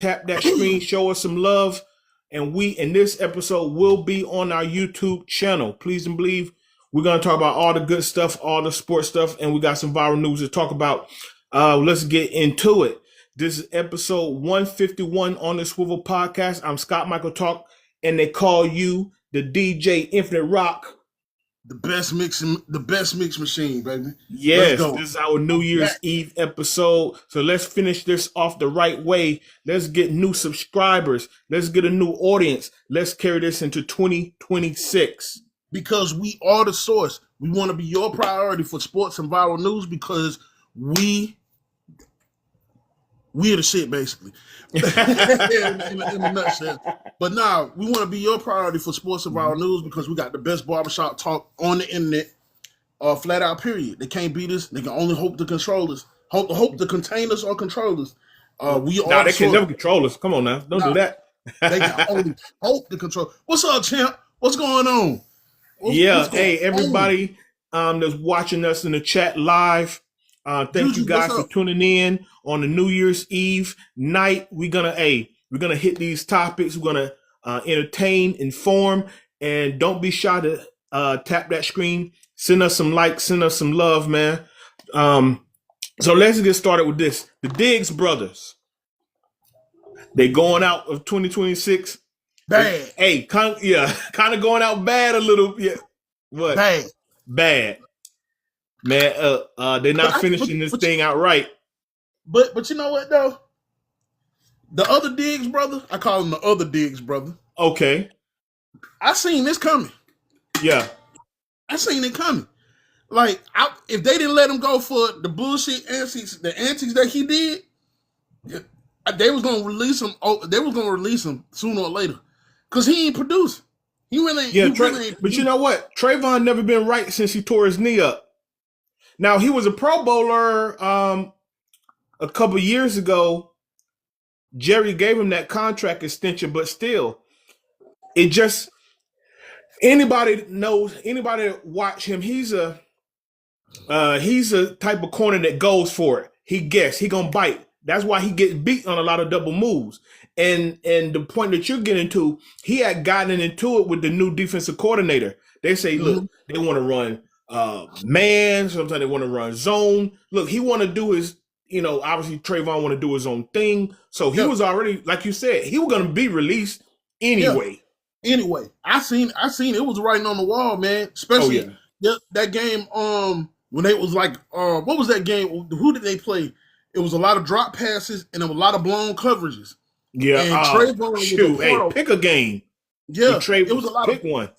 tap that screen, show us some love, and we in this episode will be on our YouTube channel. Please and believe we're gonna talk about all the good stuff, all the sports stuff, and we got some viral news to talk about. Let's get into it. This is episode 151 on the Swivel Podcast. I'm Scott Michael Talk, and they call you the DJ Infinite Rock. The best mix machine, baby. Yes, this is our New Year's Eve episode. So let's finish this off the right way. Let's get new subscribers. Let's get a new audience. Let's carry this into 2026. Because we are the source. We want to be your priority for sports and viral news because we're the shit, basically. in a nutshell. But now, we want to be your priority for sports and viral news because we got the best barbershop talk on the internet, flat out, period. They can't beat us. They can only hope to control us. Hope to contain us or control us. They can never control us. Come on now. Don't do that. They can only hope to control. What's up, champ? What's going on? Hey, everybody that's watching us in the chat live. Thank you guys for tuning in on the New Year's Eve night. We're gonna hit these topics. We're gonna entertain, inform, and don't be shy to tap that screen. Send us some likes, send us some love, man. So let's get started with this. The Diggs brothers. They going out of 2026. Bad. Hey, kind of going out bad a little. Yeah. What? Bad. Man, they're not finishing this thing out right. But you know what though? The other Diggs brother, I call him the other Diggs brother. Okay. I seen this coming. Yeah. I seen it coming. Like, if they didn't let him go for the bullshit antics that he did, they was gonna release him. They was gonna release him sooner or later, cause he ain't producing. He really ain't. Yeah, but you know what? Trayvon never been right since he tore his knee up. Now he was a Pro Bowler a couple years ago. Jerry gave him that contract extension, but still, it just anybody that watch him. He's a type of corner that goes for it. He gonna bite. That's why he gets beat on a lot of double moves. And the point that you're getting to, he had gotten into it with the new defensive coordinator. They say, look, they want to run man. Sometimes they want to run zone. Look, he want to do his, obviously Trayvon want to do his own thing. So he was already, like you said, he was going to be released anyway. Yeah. Anyway, I seen it was writing on the wall, man. Especially that game. When they was like, what was that game? Who did they play? It was a lot of drop passes and a lot of blown coverages. Yeah, and Trayvon pick a game. Yeah, it was a lot pick one.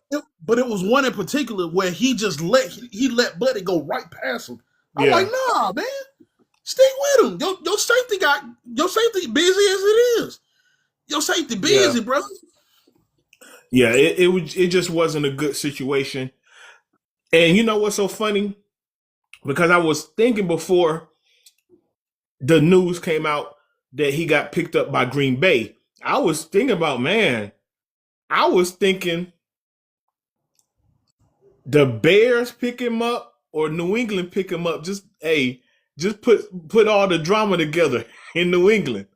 But it was one in particular where he just let Buddy go right past him. I'm like, nah, man, stay with him. Your safety busy as it is. Your safety busy, brother. Yeah, it just wasn't a good situation. And you know what's so funny? Because I was thinking before the news came out that he got picked up by Green Bay. I was thinking the Bears pick him up or New England pick him up. Just put all the drama together in New England.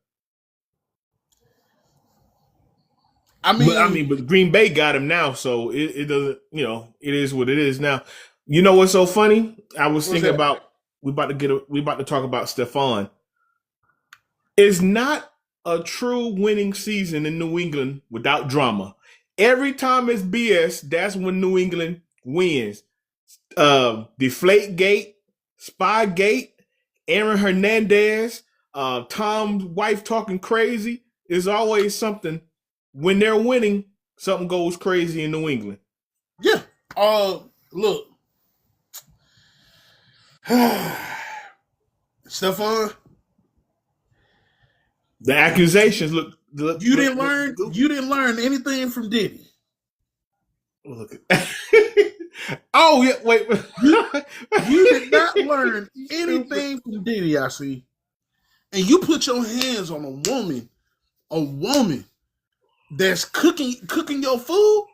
But Green Bay got him now, so it doesn't, it is what it is now. You know what's so funny? I was thinking about we about to talk about Stephon. It's not a true winning season in New England without drama. Every time it's BS, that's when New England wins. Deflategate, Spygate, Aaron Hernandez, Tom's wife talking crazy. There's always something. When they're winning, something goes crazy in New England. Yeah. Look. Stephon. The accusations look. You didn't learn anything from Diddy. Look at oh yeah, wait. You did not learn anything from Diddy, I see. And you put your hands on a woman that's cooking your food.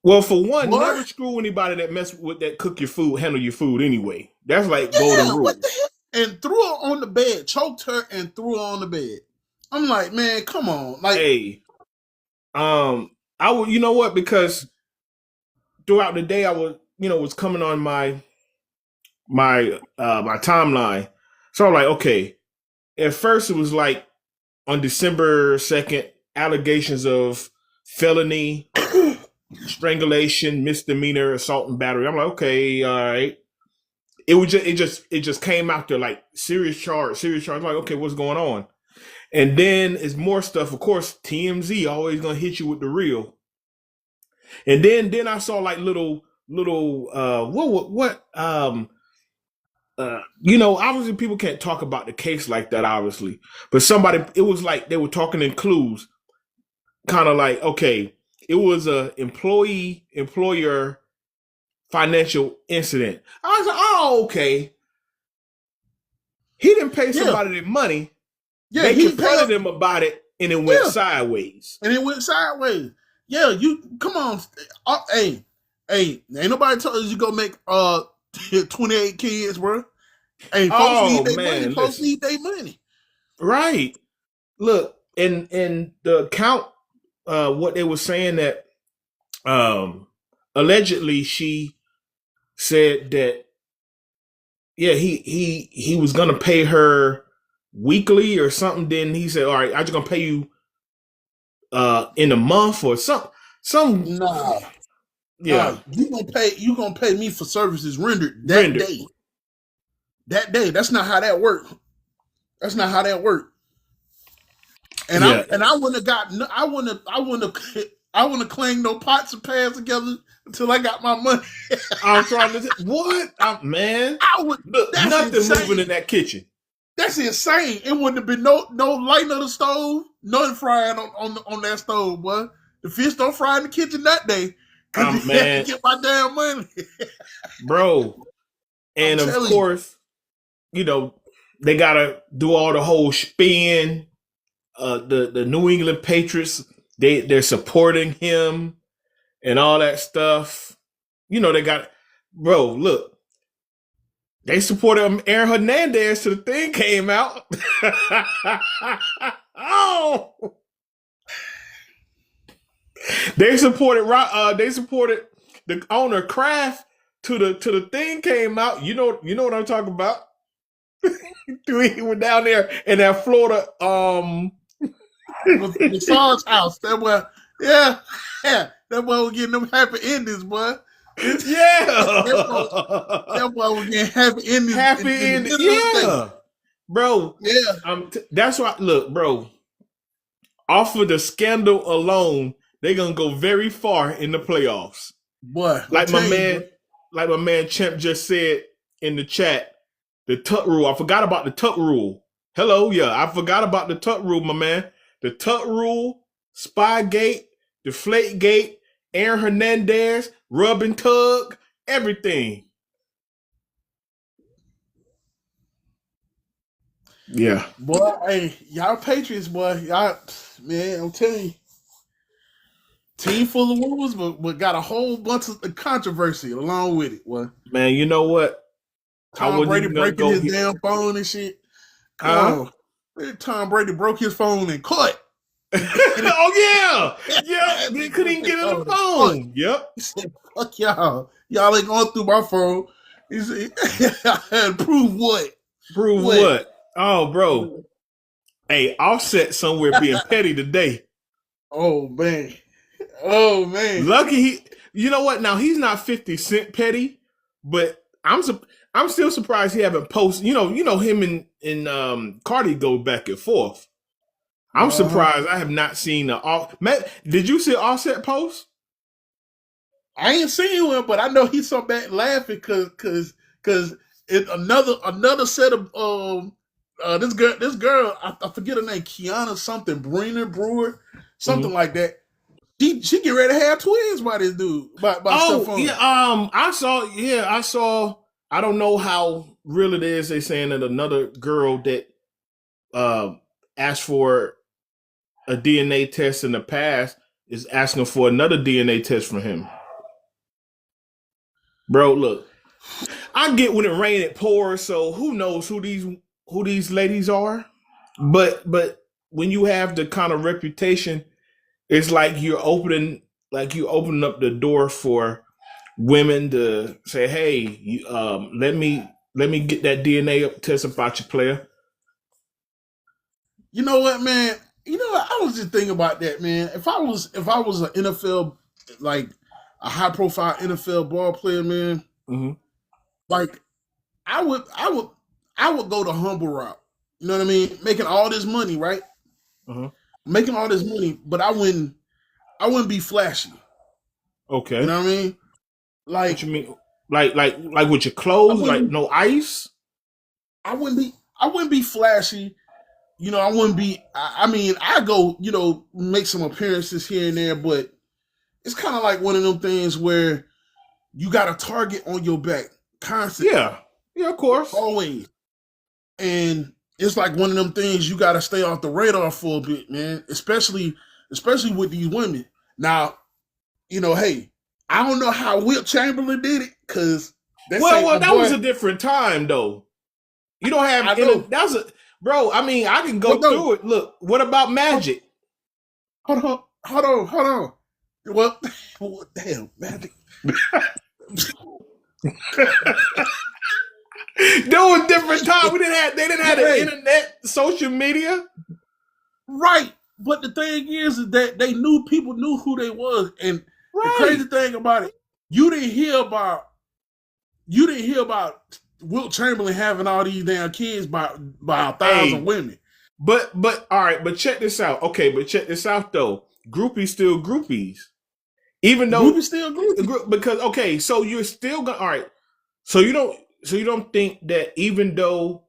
Well, for one, never screw anybody that mess with that cook your food, handle your food anyway. That's like golden rule. What the hell? and threw her on the bed, choked her and threw her on the bed. I'm like, man, come on. Like, hey, I would, you know what? Because throughout the day, I was coming on my timeline. So I'm like, okay. At first, it was like on December 2nd, allegations of felony, strangulation, misdemeanor, assault and battery. I'm like, okay, all right. It just came out there like serious charge. I'm like, okay, what's going on? And then it's more stuff. Of course, TMZ always gonna hit you with the real. And then I saw like little obviously people can't talk about the case like that, obviously. But it was like they were talking in clues, kind of like, okay, it was a employer financial incident. I was like, oh, okay. He didn't pay somebody their money. Yeah, they confronted him about it, and it went sideways. Yeah, you come on. Hey, ain't nobody told you go make 28 kids, bro. Hey, folks need their money. Folks need their money. Right. Look, and the account, what they were saying that allegedly she said that, yeah, he was gonna pay her weekly or something. Then he said, all right, I'm just gonna pay you in a month or something. Nah. Yeah. You gonna pay me for services rendered day. That day. That's not how that worked. And I wouldn't have gotten. I wouldn't have claimed no pots and pans together until I got my money. I'm trying to what, man? I would. Nothing insane. Moving in that kitchen. That's insane. It wouldn't have been no lighting of the stove, nothing frying on that stove, boy. The fish don't fry in the kitchen that day. Cause you had to get my damn money, bro. And of course, they gotta do all the whole spin. The New England Patriots, they're supporting him and all that stuff. They got, bro, look, they supported him. Aaron Hernandez till the thing came out. Oh, they supported the owner Kraft to the thing came out. You know what I'm talking about. He went down there in that Florida massage house. That boy, yeah, that boy was getting them happy endings, boy. Yeah, that boy was getting happy endings. Yeah, bro. Yeah, that's why. Look, bro. Off of the scandal alone, they're gonna go very far in the playoffs. Boy, like my man Champ just said in the chat, the Tuck rule. I forgot about the Tuck rule. Hello, yeah, I forgot about the Tuck rule, my man. The Tuck rule, Spygate, Deflategate, Aaron Hernandez, Rub and Tug, everything. Yeah. Boy, hey, y'all Patriots, boy. Y'all, man, I'm telling you. Team full of rumors, but got a whole bunch of controversy along with it, boy. Man, you know what? Tom Brady breaking his damn phone and shit. Tom Brady broke his phone and caught. Oh, yeah. He couldn't even get in the phone. Yep. He said, fuck y'all. Y'all ain't going through my phone. He said, prove what? Prove what? Oh, bro. Hey, Offset somewhere being petty today. Oh, man. Lucky you know what? Now, he's not 50 Cent petty, but I'm still surprised he haven't posted. You know him and Cardi go back and forth. I'm surprised I have not seen did you see Offset post? I ain't seen one, but I know he's so bad laughing because it's another set of this girl I forget her name, Kiana something Brewer, something like that. She get ready to have twins by this dude. By stuff on. Yeah, I saw. I don't know how real it is. They saying that another girl that asked for a DNA test in the past is asking for another DNA test from him. Bro, look, I get when it rains, it pours. So who knows who these ladies are? But when you have the kind of reputation, it's like you opening up the door for women to say, "Hey, let me get that DNA test about your player." You know what, man? You know what? I was just thinking about that, man. If I was an NFL, like a high profile NFL ball player, man, Mm-hmm. like I would go the humble route. You know what I mean? Making all this money, right? Uh-huh. Making all this money, but I wouldn't be flashy. You Okay. know what I mean? What Like you mean? Like with your I clothes, like wouldn't no ice? I wouldn't be flashy. You know, I wouldn't be. I mean, I go, you know, make some appearances here and there, but it's kind of like one of them things where you got a target on your back constantly, Yeah. Yeah, of course. always, and it's like one of them things you got to stay off the radar for a bit, man. Especially with these women. Now, you know, hey, I don't know how Wilt Chamberlain did it because that's ain't Well, my that was boy. a different time though. You don't have I know. that's a bro. I mean, I can Well, go no, through it. Look, what about Magic? hold on. Well, damn, Magic. There was different time. They didn't have the Hey, internet, social media. right. But the thing is that people knew who they was, and the Right. crazy thing about it, you didn't hear about Wilt Chamberlain having all these damn kids by 1,000 Hey, women. but all right, but check this out. Okay, but check this out though. Groupies still groupies. Even though Groupie still groupie. because okay, so you're still gonna all right. So you don't think that even though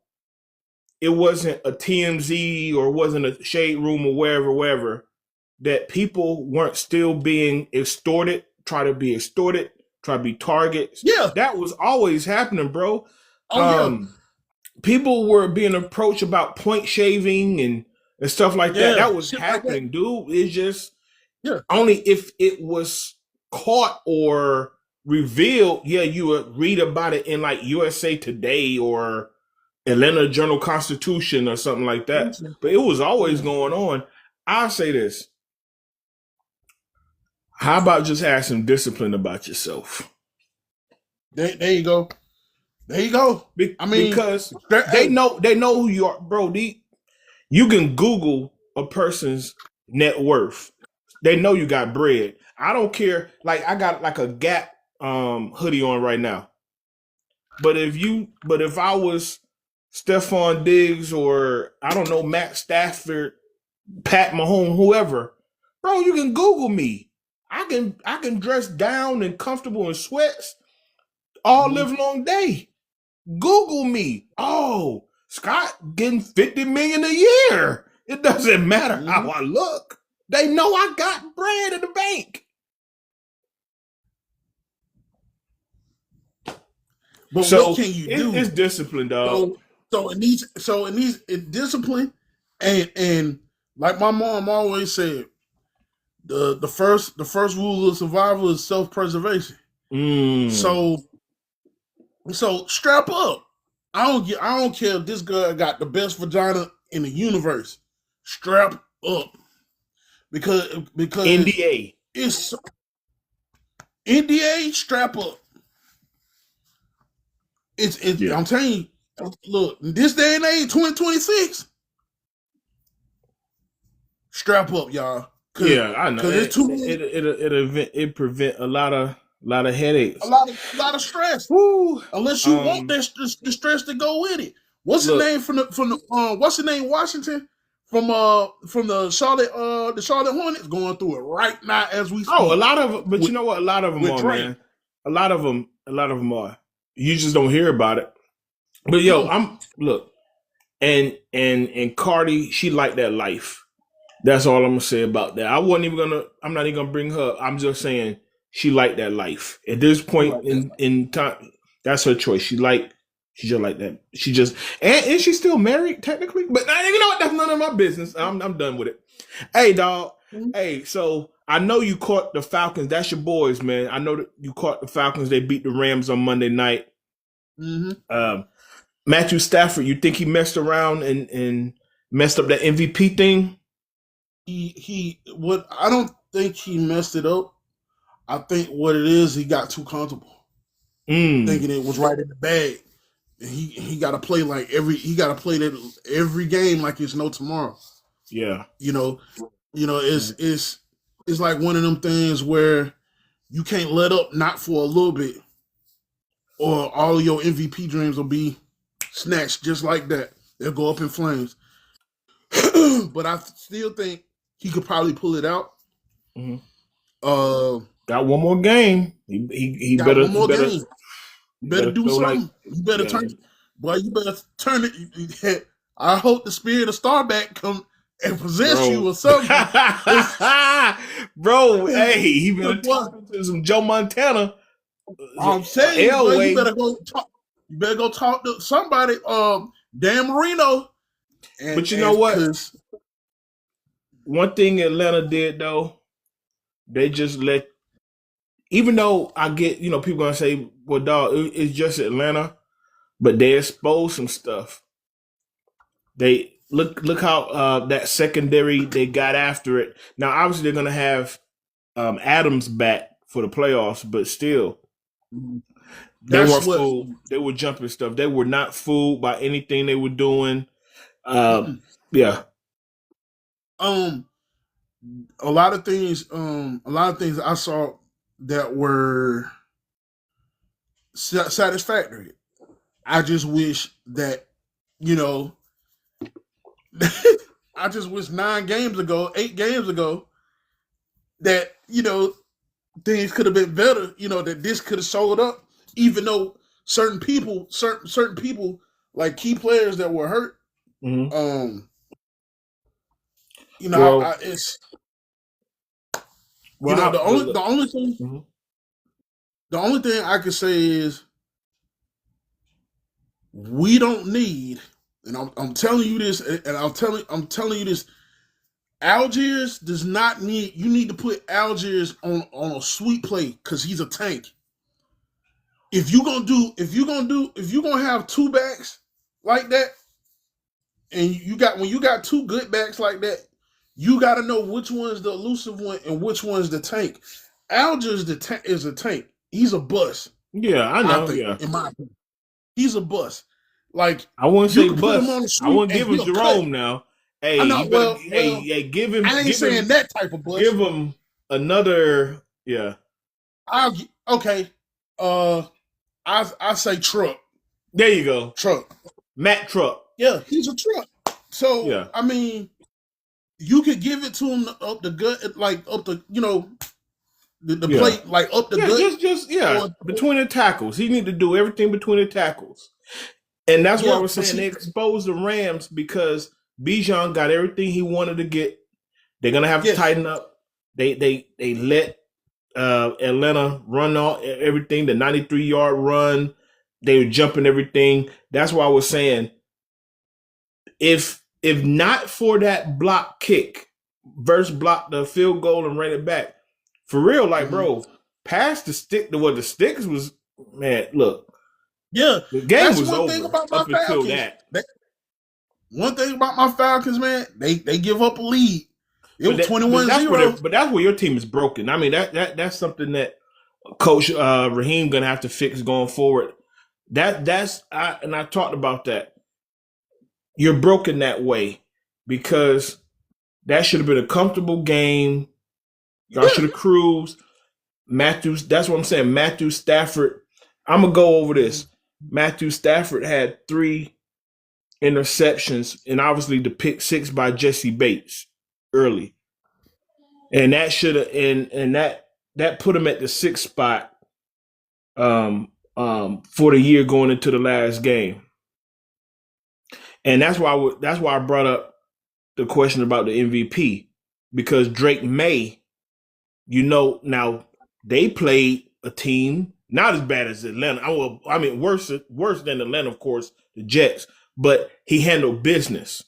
it wasn't a TMZ or wasn't a shade room or wherever, that people weren't still being extorted, try to be targets. Yeah. That was always happening, bro. Oh yeah. Um, People were being approached about point shaving and stuff like that. Yeah. That was Shit like that. happening, dude. It's just Yeah. only if it was caught or revealed, yeah, you would read about it in like USA Today or Atlanta Journal Constitution or something like that. But it was always Yeah. going on. I'll say this. How about just have some discipline about yourself? There you go. There you go. I mean, Because hey, they know who you are, bro. You can Google a person's net worth. They know you got bread. I don't care. Like I got like a Gap hoodie on right now. But if I was Stephon Diggs or I don't know Matt Stafford, Pat Mahomes, whoever, bro, you can Google me. I can dress down and comfortable in sweats all live long day. Google me. Oh, Scott getting 50 million a year. It doesn't matter how I look. They know I got bread in the bank. but So what can you do? it's discipline, dog. So it needs discipline, and like my mom always said, the first rule of survival is self preservation. Mm. So strap up. I don't care if this girl got the best vagina in the universe. Strap up because NDA. it's NDA. Strap up. It's Yeah. I'm telling you. Look, this day and age, 2026. Strap up, y'all. Yeah, I know. Because it's too many, It prevent a lot of headaches. a lot of stress. Woo. Unless you want the stress to go with it. What's the name from the what's the name Washington from the Charlotte Hornets going through it right now as we speak. Oh, a lot of, but you know what? A lot of them are, Drake. man. A lot of them are. You just don't hear about it. But yo, look, and Cardi, she liked that life. That's all I'm gonna say about that. I'm not even gonna bring her. I'm just saying she liked that life. At this point in time, that's her choice. She just like that. She just and she's still married technically. But you know what? That's none of my business. I'm done with it. Hey, dog. Mm-hmm. Hey, so I know you caught the Falcons. That's your boys, man. I know that you caught the Falcons. They beat the Rams on Monday night. Matthew Stafford, you think he messed around and messed up that MVP thing? I don't think he messed it up. I think what it is, he got too comfortable, thinking it was right in the bag. And he got to play that every game like it's no tomorrow. Yeah, it's like one of them things where you can't let up not for a little bit, or all of your MVP dreams will be snatched just like that. They'll go up in flames. But I still think he could probably pull it out. Got one more game. He better one more game. You better do something. You better turn. Boy, you better turn it. I hope the spirit of Starback come and possess you or something. Bro, hey, he better talk to some Joe Montana. I'm saying, boy, you better go talk. You better go talk to somebody. Dan Marino. But you know what? One thing Atlanta did though, they just let. Even though I get, people gonna say, "Well, dog, it's just Atlanta," but they exposed some stuff. They look how that secondary they got after it. Now, obviously, they're gonna have Adams back for the playoffs, but still, they weren't fooled. They were jumping stuff. They were not fooled by anything they were doing. Yeah. A lot of things I saw that were satisfactory. I just wish that, I just wish 8 games ago, that, things could have been better, that this could have showed up, even though certain people, like key players that were hurt, the only thing I can say is we don't need, and I'm telling you this, and I'm telling you this, Algiers does not need. You need to put Algiers on a sweep play because he's a tank. If you're gonna have two backs like that, and when you got two good backs like that, you got to know which one's the elusive one and which one's the tank. Algiers is a tank. He's a bust. Yeah, I know. In my opinion, he's a bust. Like, I wouldn't say bust. I wouldn't give him Jerome now. Hey, give him. I ain't saying that type of bust. Give him another. Yeah. Okay. I say Truck. There you go. Truck. Matt Truck. Yeah, he's a Truck. So yeah. I mean, you could give it to him up the gut, like up the the plate, like up the gut. Between the tackles, he need to do everything between the tackles, and that's why I was saying they exposed the Rams because Bijan got everything he wanted to get. They're gonna have to tighten up. They let Atlanta run all everything. The 93-yard run, they were jumping everything. That's why I was saying, if not for that block kick versus block the field goal and ran it back, for real, like bro, past the stick to what the sticks was, man. Look, the game was over up until that. One thing about my Falcons, man, they give up a lead. It was 21-0. But that's where your team is broken. I mean, that's something that Coach Raheem gonna have to fix going forward. I talked about that. You're broken that way because that should have been a comfortable game. Y'all should have cruised. That's what I'm saying. Matthew Stafford. I'm gonna go over this. Matthew Stafford had 3 interceptions, and obviously the pick 6 by Jesse Bates early, and that should have and that put him at the 6th spot for the year going into the last game, and that's why I brought up the question about the MVP because Drake May, now they played a team not as bad as Atlanta. I mean worse than Atlanta, of course, the Jets. But he handled business.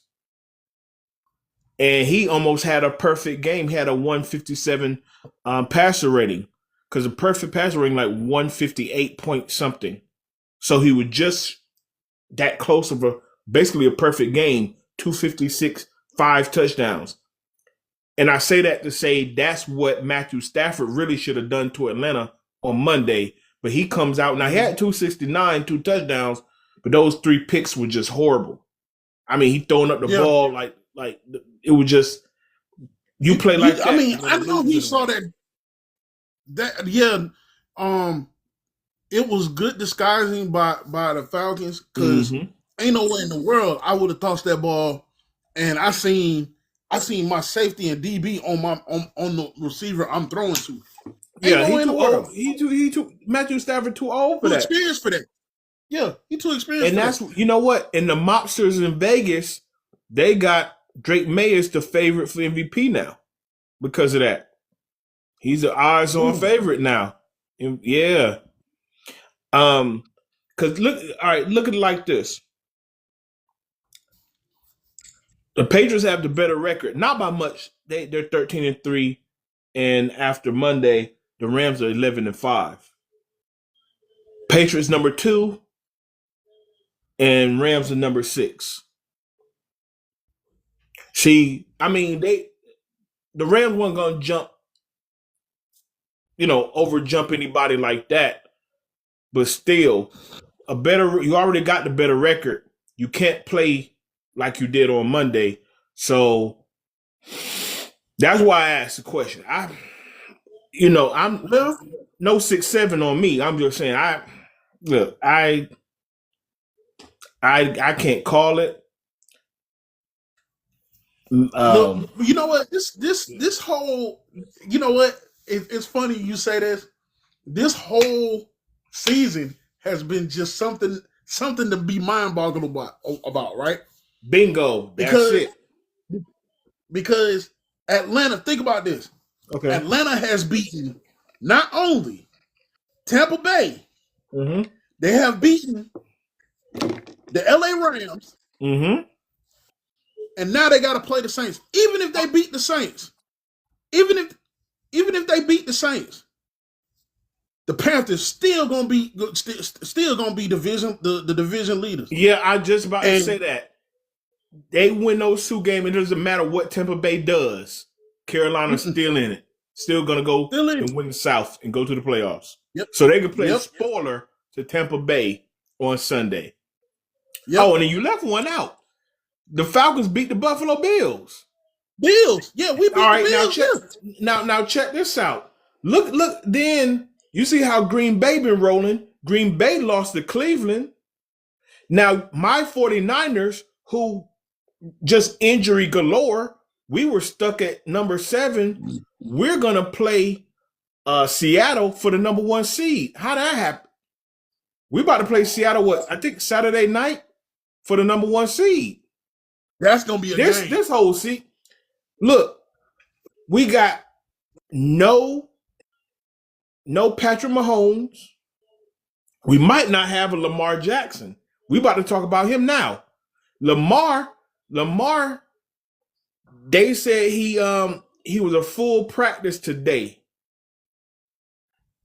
And he almost had a perfect game. He had a 157 passer rating. Because a perfect passer rating like 158 point something. So he was just that close of basically a perfect game, 256, 5 touchdowns. And I say that to say that's what Matthew Stafford really should have done to Atlanta on Monday. But he comes out. Now, he had 269, 2 touchdowns, but those 3 picks were just horrible. I mean, he throwing up the ball like it was just, you play like that. I mean, I know he saw that. It was good disguising by the Falcons, because ain't no way in the world I would have tossed that ball, and I seen my safety and DB on the receiver I'm throwing to. Yeah, he too old. He too Matthew Stafford too old for that. Experienced for that. Yeah, he too experienced. And that's you know what? And the mobsters in Vegas, they got Drake May as the favorite for MVP now because of that. He's the odds-on favorite now. Yeah. Because look at it like this. The Patriots have the better record, not by much. They're 13-3, and after Monday, the Rams are 11-5. Patriots number 2, and Rams are number 6. See, I mean, the Rams weren't gonna jump, over jump anybody like that. But still, you already got the better record. You can't play like you did on Monday. So that's why I asked the question. I'm no 6'7" on me. I'm just saying I can't call it. Look, you know what? This whole, it's funny you say this. This whole season has been just something to be mind-boggling about, right? Bingo. That's it. Because Atlanta, think about this. Okay. Atlanta has beaten not only Tampa Bay, they have beaten the LA Rams, and now they got to play the Saints. Even if they beat the Saints, even if they beat the Saints, the Panthers still gonna be division the division leaders. Yeah, I just about to say that. They win those 2 games. It doesn't matter what Tampa Bay does. Carolina's still in it. Still gonna go and win the South and go to the playoffs. Yep. So they can play a spoiler to Tampa Bay on Sunday. Yep. Oh, and then you left one out. The Falcons beat the Buffalo Bills. Yeah, we beat the Bills. Now check this out. Look. Then you see how Green Bay been rolling. Green Bay lost to Cleveland. Now my 49ers, who just injury galore, we were stuck at number 7. We're gonna play Seattle for the number 1 seed. How that happen? We about to play Seattle. I think Saturday night for the number 1 seed. That's gonna be game. This whole seat. Look, we got no Patrick Mahomes. We might not have a Lamar Jackson. We about to talk about him now. Lamar. They said he was a full practice today,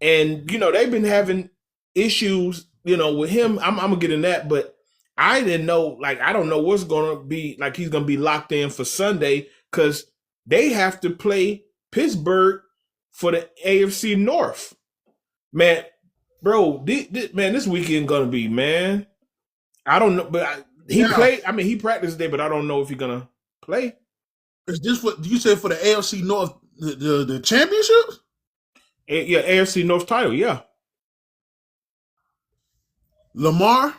and they've been having issues with him. I'm gonna get in that, but I didn't know, I don't know what's going to be, he's going to be locked in for Sunday because they have to play Pittsburgh for the AFC North. Man, bro, this weekend going to be, man. I don't know, but he played. I mean, he practiced today, but I don't know if he's going to play. Is this what you said for the AFC North, the championships? Yeah, AFC North title, yeah. Lamar,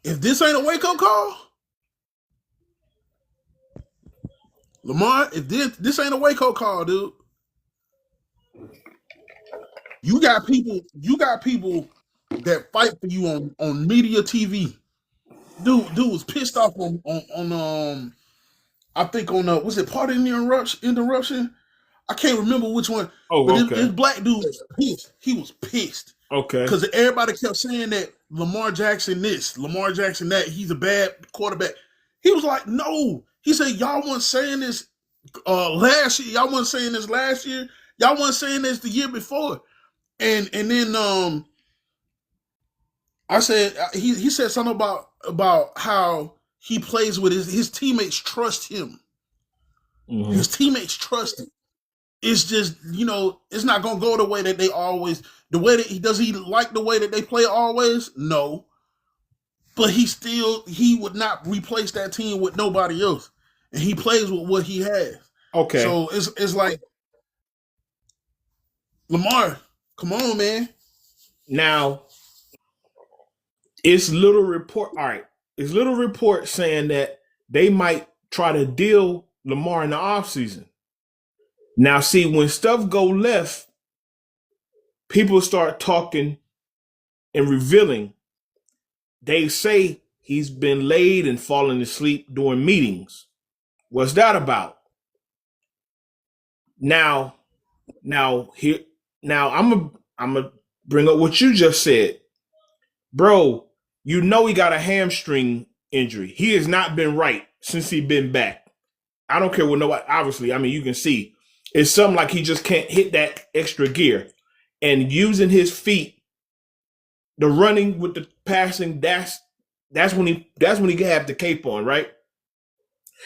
if this ain't a wake-up call, Lamar, if this ain't a wake-up call, dude, you got people that fight for you on media TV. Dude was pissed off on I think on was it Part of the Interruption? I can't remember which one. Oh, but okay. This black dude was pissed. He was pissed. Okay. Because everybody kept saying that Lamar Jackson this, Lamar Jackson that, he's a bad quarterback. He was like, no. He said, y'all weren't saying this last year. Y'all weren't saying this last year. Y'all weren't saying this the year before. And then I said he said something about how he plays with his teammates trust him. Mm-hmm. His teammates trust him. It's just, it's not gonna go the way that they always. The way that does he like the way that they play always? No, but he would not replace that team with nobody else, and he plays with what he has. Okay. So it's like Lamar, come on, man. Now, it's little report. All right, it's little report saying that they might try to deal Lamar in the offseason. Now, see, when stuff go left, people start talking and revealing. They say he's been laid and fallen asleep during meetings. What's that about? Now I'm gonna bring up what you just said, bro. You know he got a hamstring injury. He has not been right since he been back. I don't care what nobody. Obviously, I mean you can see it's something like he just can't hit that extra gear, and using his feet, the running with the passing. That's when he can have the cape on, right?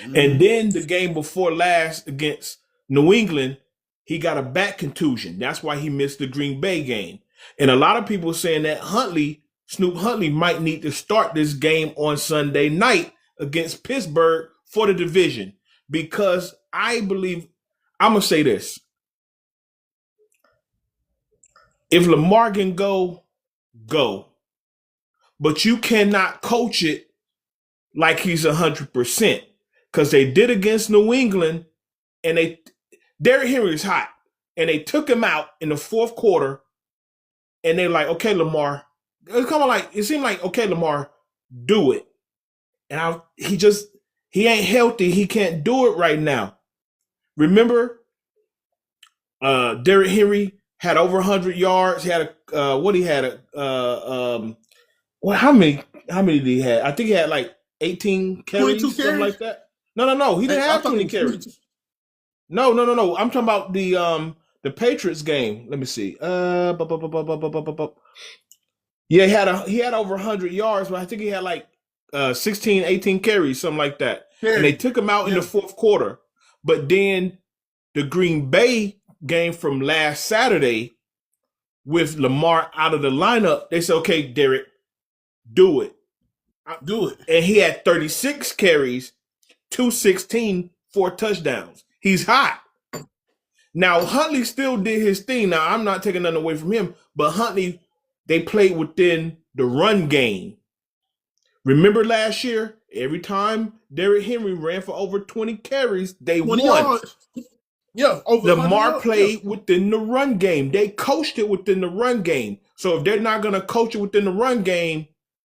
Mm-hmm. And then the game before last against New England, he got a back contusion. That's why he missed the Green Bay game. And a lot of people saying that Snoop Huntley might need to start this game on Sunday night against Pittsburgh for the division. Because I believe, I'm going to say this. If Lamar can go. But you cannot coach it like he's 100%. Because they did against New England, and Derrick Henry is hot, and they took him out in the fourth quarter, and they're like, okay, Lamar. It seemed like, okay, Lamar, do it. And he ain't healthy. He can't do it right now. Remember, Derrick Henry had over 100 yards. He had how many did he have? I think he had like 18 carries, something like that. No. He didn't have 20 carries. No. I'm talking about the Patriots game. Let me see. Yeah, he had over 100 yards, but I think he had like 16, 18 carries, something like that. Yeah. And they took him out in the fourth quarter. But then the Green Bay game from last Saturday with Lamar out of the lineup, they said, okay, Derek, do it. Do it. And he had 36 carries, 216, 4 touchdowns. He's hot. Now, Huntley still did his thing. Now, I'm not taking nothing away from him, but Huntley, they played within the run game. Remember last year, every time Derrick Henry ran for over 20 carries, they won. Yards. Yeah, Lamar played within the run game. They coached it within the run game. So if they're not going to coach it within the run game,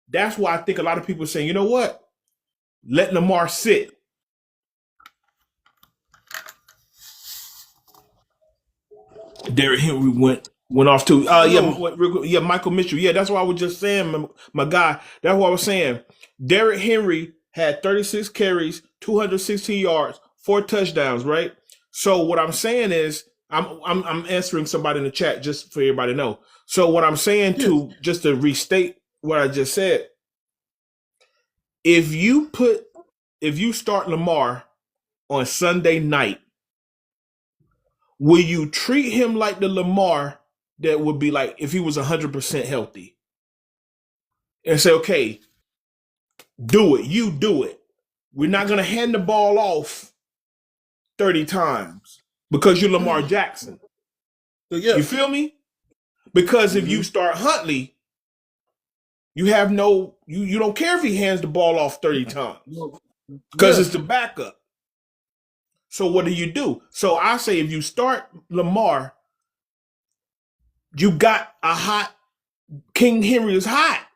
that's why I think a lot of people are saying, you know what? Let Lamar sit. Derrick Henry went off too. Michael Mitchell. Yeah, that's what I was just saying, my guy. That's what I was saying. Derrick Henry had 36 carries, 216 yards, 4 touchdowns, right? So what I'm saying is, I'm answering somebody in the chat just for everybody to know. So what I'm saying just to restate what I just said, if you start Lamar on Sunday night, will you treat him like the Lamar that would be like if he was 100% healthy? And say, okay, do it. You do it. We're not going to hand the ball off 30 times because you're Lamar Jackson. Yeah. You feel me? Because if you start Huntley, you have you don't care if he hands the ball off 30 times because it's the backup. So what do? So I say if you start Lamar, you got a hot King Henry is hot.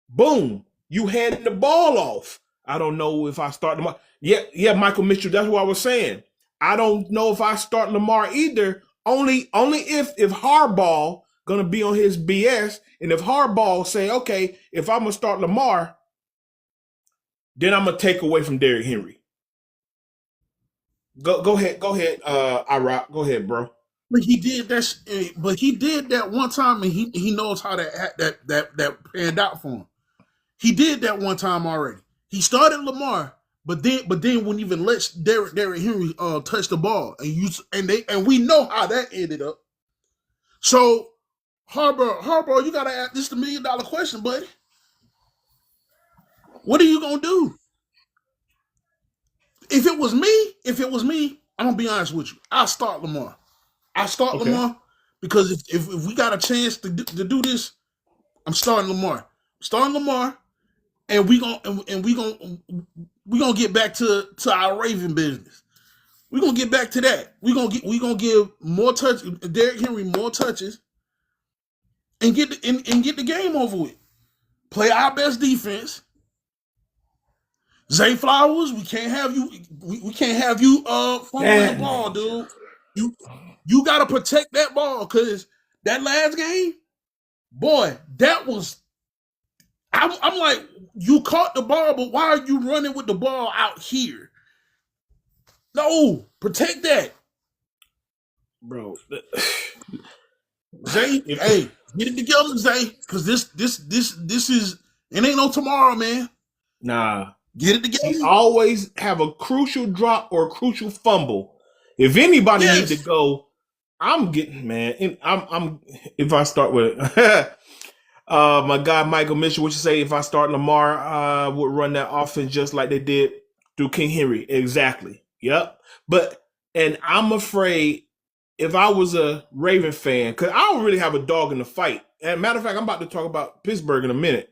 Boom. You hand the ball off. I don't know if I start Lamar. Yeah, Michael Mitchell, that's what I was saying. I don't know if I start Lamar either. Only if Harbaugh gonna be on his BS, and if Harbaugh say, okay, if I'm gonna start Lamar, then I'm gonna take away from Derrick Henry. Go ahead, Iraq. Go ahead, bro. But he did that. But he did that one time, and he knows how that panned out for him. He did that one time already. He started Lamar, but then wouldn't even let Derrick Henry touch the ball, and we know how that ended up. So Harbaugh, you gotta ask this the $1 million question, buddy. What are you gonna do? If it was me, I'm gonna be honest with you. I'll start Lamar. Lamar because if we got a chance to do this, I'm starting Lamar. And we gonna get back to our Raven business. We're gonna get back to that. We gonna give more touch, Derrick Henry more touches, and get the game over with. Play our best defense. Zay Flowers, we can't have you. We can't have you fumbling the ball, dude. You gotta protect that ball because that last game, boy, that was. I'm like, you caught the ball, but why are you running with the ball out here? No, protect that, bro. Zay, hey, get it together, Zay, because this is it ain't no tomorrow, man. Nah, get it together. He always have a crucial drop or a crucial fumble. If anybody needs to go, I'm getting man. I'm if I start with my guy Michael Mitchell, what you say? If I start Lamar, would run that offense just like they did through King Henry. Exactly. Yep. And I'm afraid if I was a Raven fan, because I don't really have a dog in the fight. And matter of fact, I'm about to talk about Pittsburgh in a minute.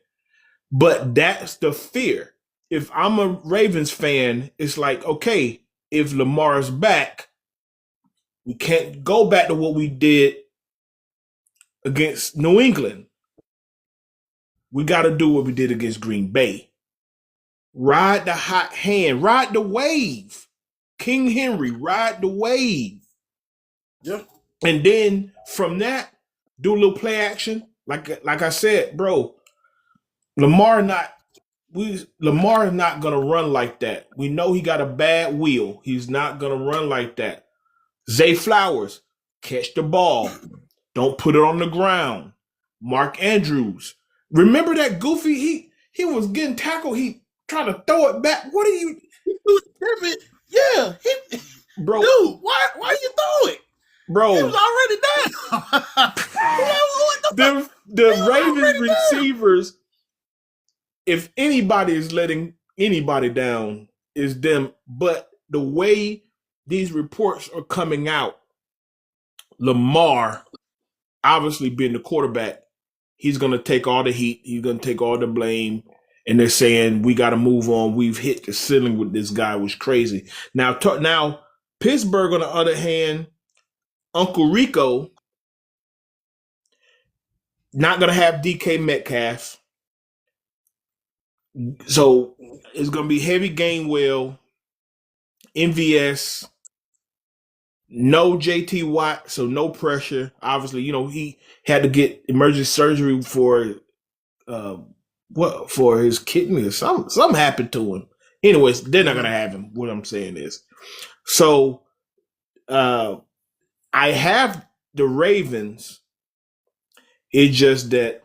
But that's the fear. If I'm a Ravens fan, it's like, okay, if Lamar's back, we can't go back to what we did against New England. We got to do what we did against Green Bay. Ride the hot hand. Ride the wave. King Henry, ride the wave. Yeah. And then from that, do a little play action. Like I said, bro, Lamar is not gonna run like that. We know he got a bad wheel. He's not gonna run like that. Zay Flowers, catch the ball. Don't put it on the ground. Mark Andrews. Remember that goofy? He was getting tackled. He tried to throw it back. What are you? Yeah, bro. Dude, why you throw it? Bro, he was already down. the Ravens receivers, if anybody is letting anybody down, is them. But the way these reports are coming out, Lamar, obviously being the quarterback, he's going to take all the heat. He's going to take all the blame. And they're saying, we got to move on. We've hit the ceiling with this guy. It was crazy. Now, Pittsburgh, on the other hand, Uncle Rico, not going to have DK Metcalf. So it's going to be heavy Gainwell, MVS, no JT Watt, so no pressure. Obviously, he had to get emergency surgery for for his kidney or something happened to him. Anyways, they're not going to have him. What I'm saying is, so I have the Ravens. It's just that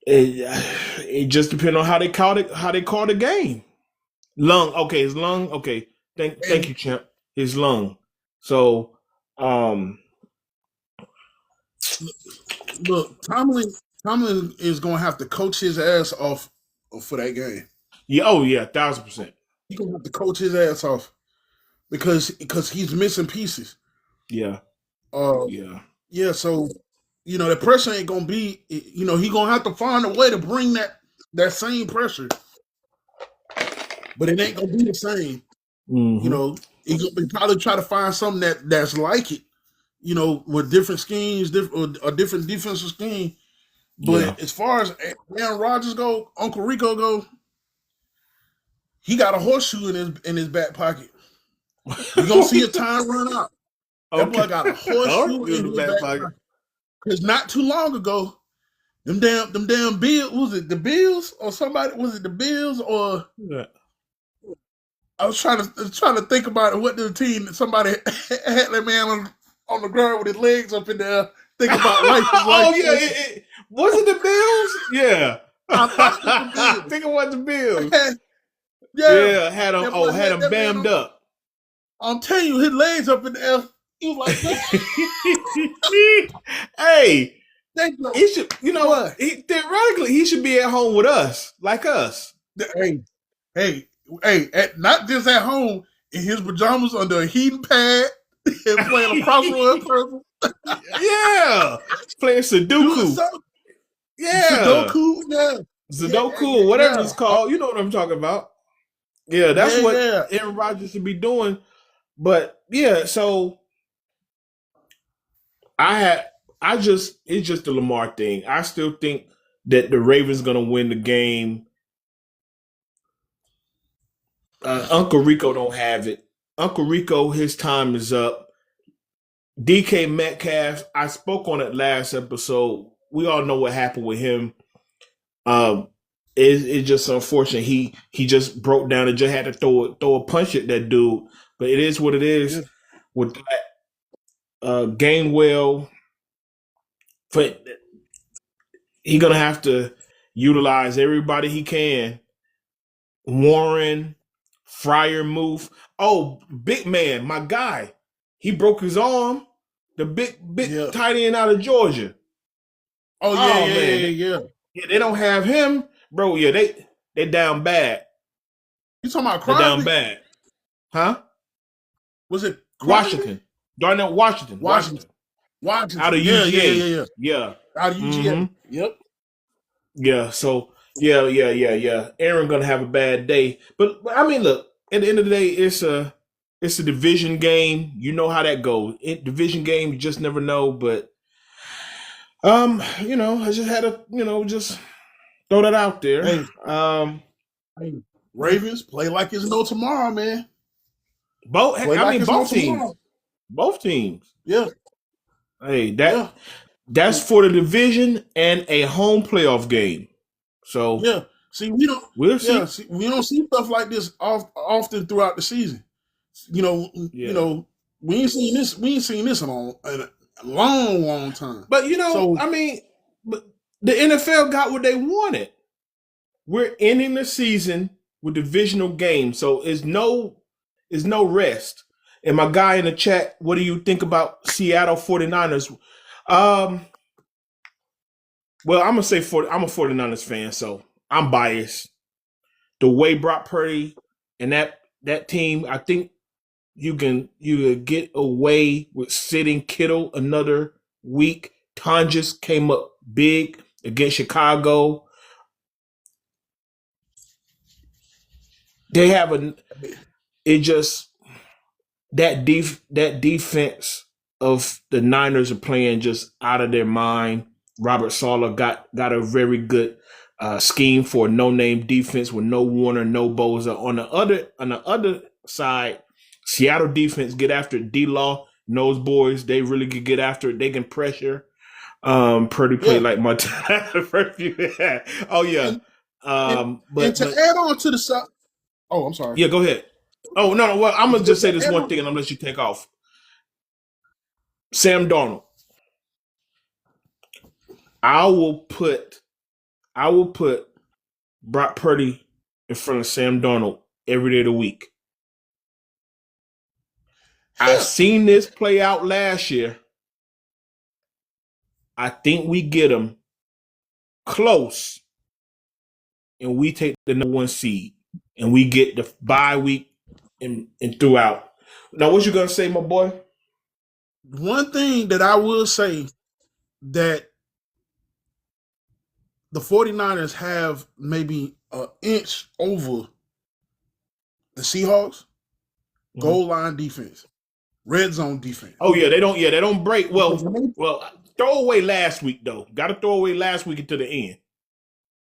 it just depends on how they call the game. Lung, okay, his lung, okay. Thank you, champ. His lung. So, look, Tomlin is going to have to coach his ass off for that game. Yeah, 1,000%. He's going to have to coach his ass off because he's missing pieces. Yeah. Yeah, so, the pressure ain't going to be, he's going to have to find a way to bring that same pressure. But it ain't going to be the same. Mm-hmm. He's going to probably try to find something that's like it, with different schemes, a different defensive scheme. But as far as Aaron Rodgers go, Uncle Rico go, he got a horseshoe in his back pocket. You're going to see a time run out. That boy got a horseshoe in his back pocket. Because not too long ago, them damn Bills, was it the Bills or somebody? Was it the Bills or I was trying to think about it. What the team? Somebody had that man on the ground with his legs up in there. Think about life is life. Oh yeah, was it the Bills? Yeah, I thought it was the I Bills. think it was the Bills. Yeah, Had him. that Oh, boy had him that man bammed up. I'm telling you, his legs up in the air. He was like, hey, "Thank he should. what? Theoretically, he should be at home with us, like us. Hey, not just at home in his pajamas under a heating pad and playing a crossword puzzle. Yeah, playing Sudoku. Yeah, Sudoku. Yeah, Sudoku, or whatever it's called. You know what I'm talking about. Yeah, that's what Aaron Rodgers should be doing. But yeah, so it's just the Lamar thing. I still think that the Ravens gonna win the game. Uncle Rico don't have it. Uncle Rico, his time is up. DK Metcalf, I spoke on it last episode. We all know what happened with him. It's just unfortunate. He just broke down and just had to throw a punch at that dude. But it is what it is. Yeah. With that, Gainwell, but he's gonna have to utilize everybody he can. Warren, Freiermuth. Oh, big man, my guy. He broke his arm. The big tight end out of Georgia. Oh yeah. Yeah, they don't have him, bro. Yeah, they down bad. You talking about Crosby? They down bad, huh? Was it Crosby? Washington? Darnell Washington. Out of UGA. Yeah. Out of UGA. Mm-hmm. Yep. Yeah. So yeah. Aaron gonna have a bad day, but I mean, look. At the end of the day, it's a division game. You know how that goes. Division game, you just never know. But I just had to, just throw that out there. Hey, Ravens play like it's no tomorrow, man. Both teams. Both teams. Yeah. Hey, that's for the division and a home playoff game. So yeah. See, we'll see. See, we don't see stuff like this often throughout the season. We ain't seen this. We ain't seen this in a long time. But but the NFL got what they wanted. We're ending the season with divisional games, so it's no rest. And my guy in the chat, what do you think about Seattle 49ers? Well, I'm gonna say I'm a 49ers fan, so I'm biased. The way Brock Purdy and that team, I think you can get away with sitting Kittle another week. Tonjes came up big against Chicago. They have that defense of the Niners are playing just out of their mind. Robert Saleh got a very good scheme for a no-name defense with no Warner, no Bosa. On the other side, Seattle defense get after it. D-Law, those boys, they really could get after it. They can pressure. Purdy played like Montana the first few. Oh yeah. But to add on to the side. Oh, I'm sorry. Yeah, go ahead. Oh no. Well, I'm gonna just say this one thing, and I'm gonna let you take off. Sam Darnold. I will put Brock Purdy in front of Sam Darnold every day of the week. Yeah. I've seen this play out last year. I think we get him close, and we take the number 1 seed, and we get the bye week and throughout. Now, what you gonna say, my boy? One thing that I will say that the 49ers have maybe an inch over the Seahawks. Goal line defense, red zone defense. Oh yeah, they don't break. Well, throw away last week though. Got to throw away last week until the end.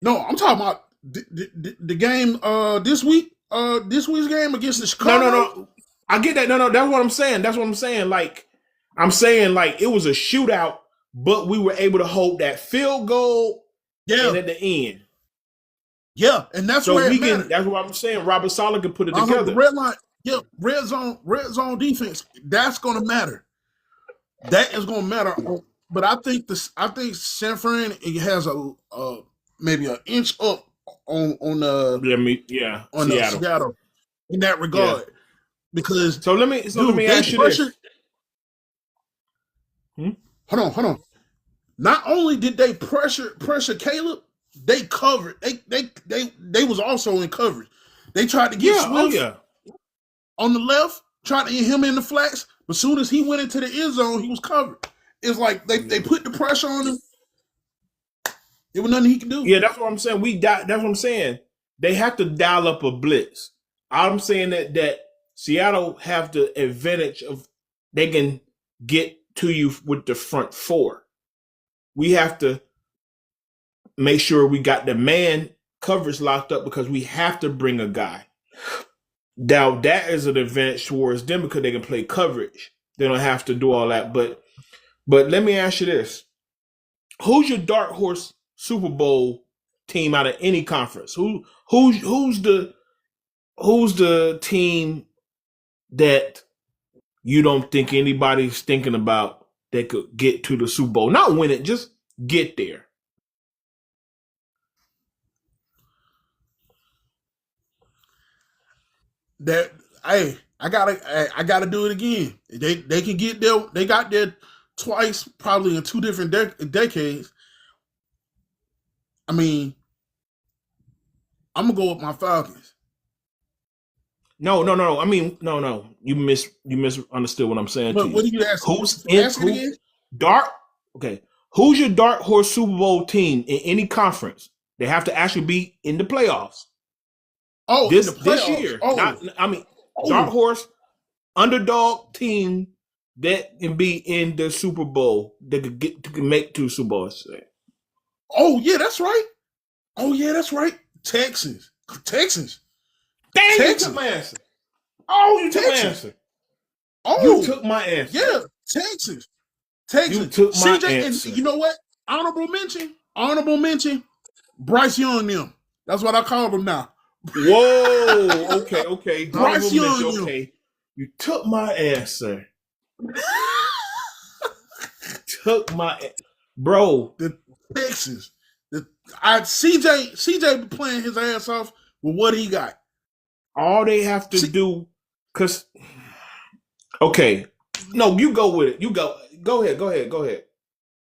No, I'm talking about the game this week. This week's game against the Chicago. No. I get that. No. That's what I'm saying. Like I'm saying, like it was a shootout, but we were able to hold that field goal. Yeah. And at the end. Yeah, and that's So where we it can. matters. That's what I'm saying. Robert Saleh can put it The together. red line, yeah, red zone defense. That's going to matter. That is going to matter. But I think San Fran has a maybe an inch up on Seattle in that regard. Yeah. Because So let me they ask you pressured. this. Hold on. Not only did they pressure Caleb, they covered. They was also in coverage. They tried to get Swift on the left, tried to get him in the flats, but as soon as he went into the end zone, he was covered. It's like they put the pressure on him. There was nothing he could do. Yeah, that's what I'm saying. That's what I'm saying. They have to dial up a blitz. I'm saying that Seattle have the advantage of they can get to you with the front four. We have to make sure we got the man coverage locked up because we have to bring a guy. Now that is an advantage towards them because they can play coverage. They don't have to do all that. But let me ask you this: who's your dark horse Super Bowl team out of any conference? Who's the team that you don't think anybody's thinking about that could get to the Super Bowl? Not win it, just get there. That I gotta do it again. They can get there. They got there twice, probably in two different decades. I mean, I'm gonna go with my Falcons. No. I mean, no. You misunderstood what I'm saying to you. What do you ask? Who's your dark horse Super Bowl team in any conference? They have to actually be in the playoffs. Oh, this in the playoffs. This year. Dark horse underdog team that can be in the Super Bowl that could make two Super Bowls. Oh yeah, that's right. Texans. Dang, you took my answer. Oh, you took my answer. Oh, you took my answer. Yeah, Texas. You took my CJ, answer. And you know what? Honorable mention. Bryce Young, them. That's what I call them now. Whoa. Okay. Bryce Young, okay. You took my answer. Bro. The Texans. CJ playing his ass off with what he got. All they have to do, because, okay. No, you go with it. You go. Go ahead.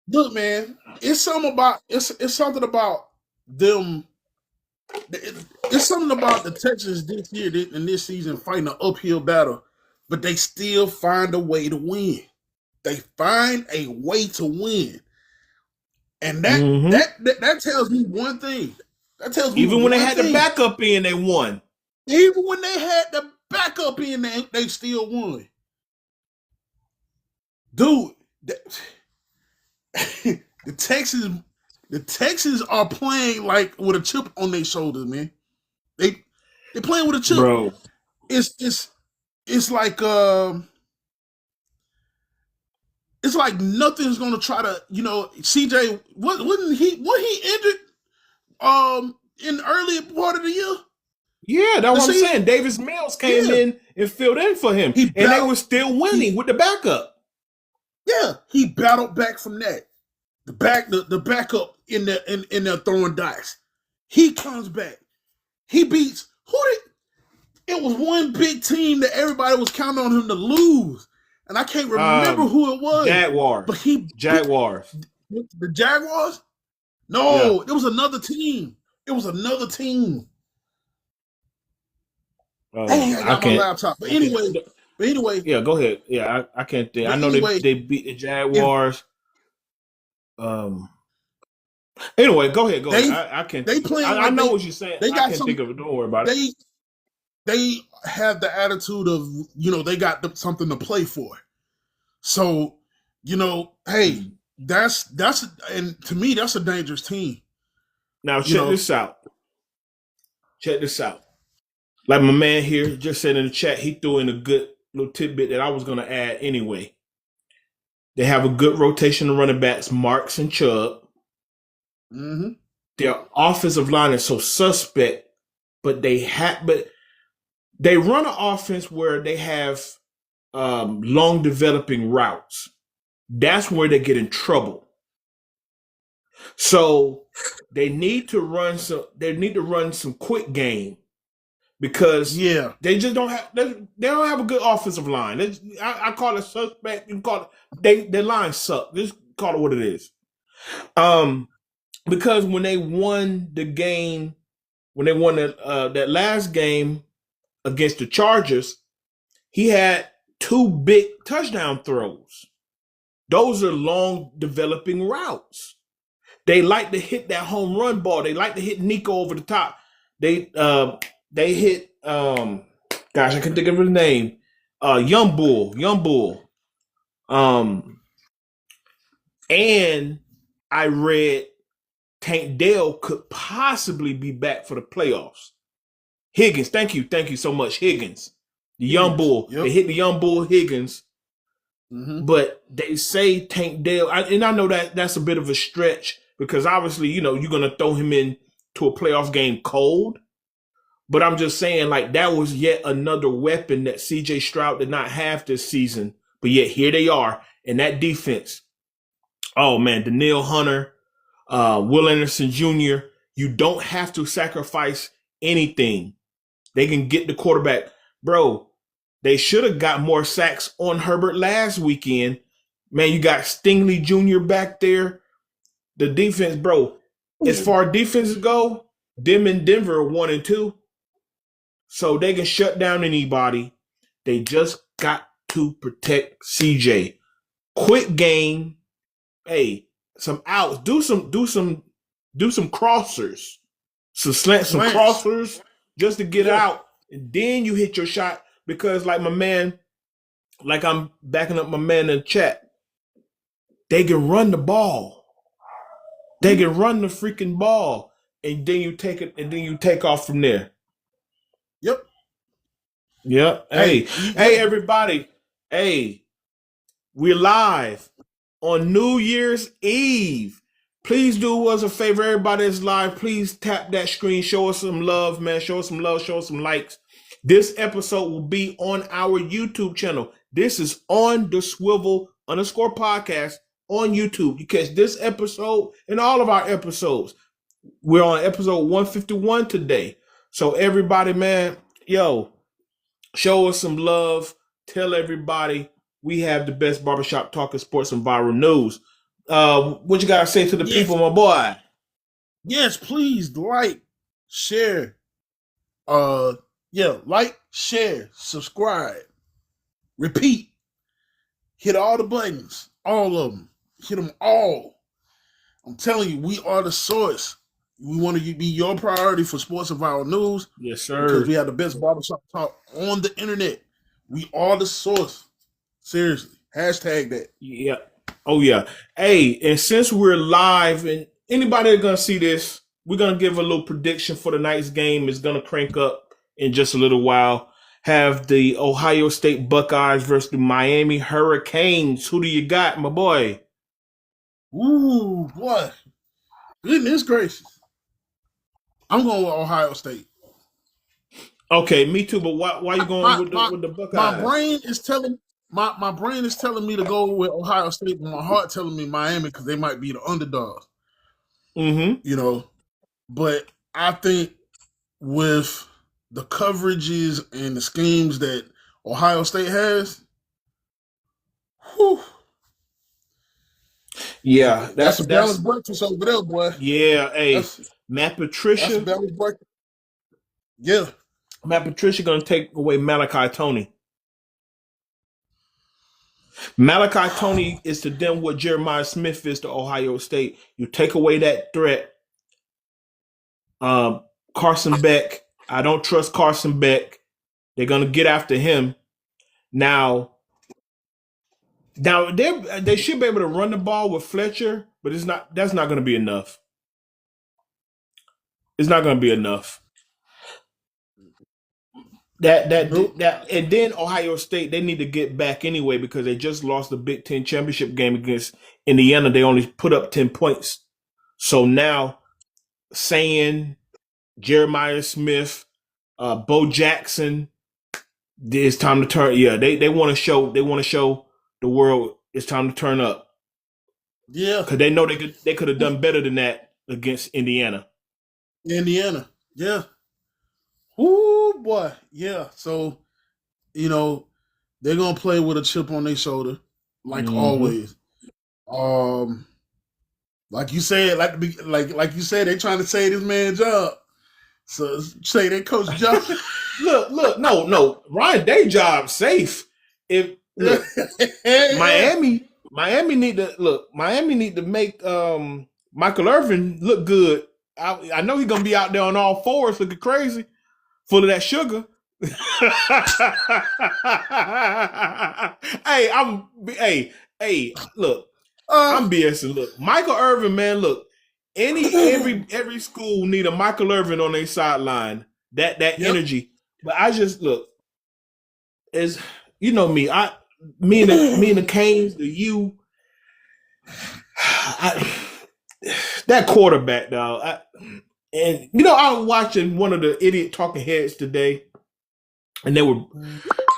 Look, man, it's something about them. It's something about the Texans this year and this season fighting an uphill battle, but they still find a way to win. They find a way to win, and that tells me one thing. That tells me even when they had the backup in, they won. Even when they had the backup in, they still won. Dude, the Texans are playing like with a chip on their shoulders, man. They playing with a chip. Bro. It's like nothing's gonna try to, CJ wasn't he injured in the early part of the year? Yeah, that's what I'm saying. Davis Mills came in and filled in for him. And they were still winning with the backup. Yeah, he battled back from that. The backup in there throwing dice. He comes back. He beats it was one big team that everybody was counting on him to lose. And I can't remember who it was. Jaguars. But Jaguars. The Jaguars? No, It was another team. Dang, I got my laptop. But anyway. Yeah, go ahead. Yeah, I can't think. I know they beat the Jaguars. Anyway, go ahead. I can't. I know what you're saying. I can't think of it. Don't worry about it. They have the attitude of, they got something to play for. So, hey, that's and to me that's a dangerous team. Now check this out. Like my man here just said in the chat, he threw in a good little tidbit that I was going to add anyway. They have a good rotation of running backs, Marks and Chubb. Mm-hmm. their offensive line is so suspect, but they run an offense where they have long developing routes. That's where they get in trouble. So they need to run some quick game because they just don't have a good offensive line. I call it suspect. You call it their line suck. Just call it what it is. Because when they won that last game against the Chargers, he had 2 big touchdown throws. Those are long developing routes. They like to hit that home run ball. They like to hit Nico over the top. They hit gosh, I can't think of his name. Young Bull. And I read Tank Dell could possibly be back for the playoffs. Higgins, thank you so much, Higgins. The young bull. Yep. They hit the young bull Higgins. Mm-hmm. But they say Tank Dell, and I know that's a bit of a stretch because obviously, you're going to throw him into a playoff game cold. But I'm just saying, like, that was yet another weapon that C.J. Stroud did not have this season. But yet here they are. And that defense, oh, man, Danielle Hunter, Will Anderson Jr., you don't have to sacrifice anything. They can get the quarterback. Bro, they should have got more sacks on Herbert last weekend. Man, you got Stingley Jr. back there. The defense, bro, as far as defenses go, them in Denver are 1-2. So they can shut down anybody. They just got to protect CJ. Quick game. Hey, some outs. Do some crossers. Some crossers just to get out. And then you hit your shot. Because like I'm backing up my man in the chat. They can run the ball. They can run the freaking ball. And then you take it and then you take off from there. Yep. Hey, everybody. Hey, we're live on New Year's Eve. Please do us a favor. Everybody that's live, please tap that screen. Show us some love, man. Show us some love. Show us some likes. This episode will be on our YouTube channel. This is On the Swivel _podcast on YouTube. You catch this episode and all of our episodes. We're on episode 151 today. So everybody, man, show us some love. Tell everybody we have the best barbershop talking sports and viral news. What you gotta say to the people, my boy? Yes, please like, share. Like, share, subscribe, repeat. Hit all the buttons, all of them. Hit them all. I'm telling you, we are the source. We want to be your priority for sports and viral news. Yes, sir. Because we have the best barbershop talk on the internet. We are the source. Seriously. Hashtag that. Yeah. Oh, yeah. Hey, and since we're live and anybody that's going to see this, we're going to give a little prediction for the night's game. It's going to crank up in just a little while. Have the Ohio State Buckeyes versus the Miami Hurricanes. Who do you got, my boy? Ooh, boy. Goodness gracious. I'm going with Ohio State. Okay, me too. But why you going with the Buckeyes? My brain is telling me to go with Ohio State, but my heart telling me Miami because they might be the underdogs. Mm-hmm. But I think with the coverages and the schemes that Ohio State has, yeah, that's a balanced breakfast over there, boy. Yeah, hey, Matt Patricia. That's a balanced breakfast. Yeah. Matt Patricia going to take away Malachi Tony. Malachi Tony is to them what Jeremiah Smith is to Ohio State. You take away that threat. Carson Beck. I don't trust Carson Beck. They're going to get after him. Now they should be able to run the ball with Fletcher, but that's not going to be enough. It's not going to be enough. And then Ohio State, they need to get back anyway because they just lost the Big Ten championship game against Indiana. They only put up 10 points. So now saying Jeremiah Smith, Bo Jackson. It's time to turn. Yeah, they want to show. They want to show the world it's time to turn up. Yeah, because they know they could have done better than that against Indiana. Indiana. Yeah. Ooh, boy. Yeah. So, they're gonna play with a chip on their shoulder, like always. Like you said, like you said, they're trying to save this man's job. So say that coach job. look, no, Ryan Day job safe. If look, Miami need to make Michael Irvin look good. I know he's gonna be out there on all fours looking crazy, full of that sugar. Look, I'm BSing. Look, Michael Irvin, man, look, every school need a Michael Irvin on their sideline. That energy. But I just look, as you know me, me and the Canes, the U, that quarterback, dog. I was watching one of the idiot talking heads today, and they were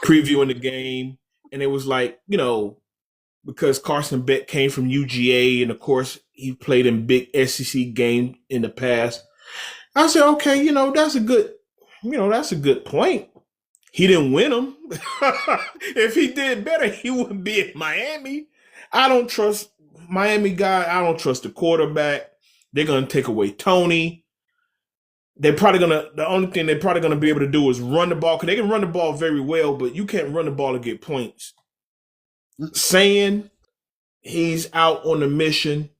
previewing the game, and it was like, because Carson Beck came from UGA, and of course he played in big SEC game in the past. I said, okay, that's a good point. He didn't win them. If he did better, he wouldn't be in Miami. I don't trust Miami guy. I don't trust the quarterback. They're gonna take away Tony. The only thing they're probably gonna be able to do is run the ball, because they can run the ball very well, but you can't run the ball and get points. Saying he's out on the mission.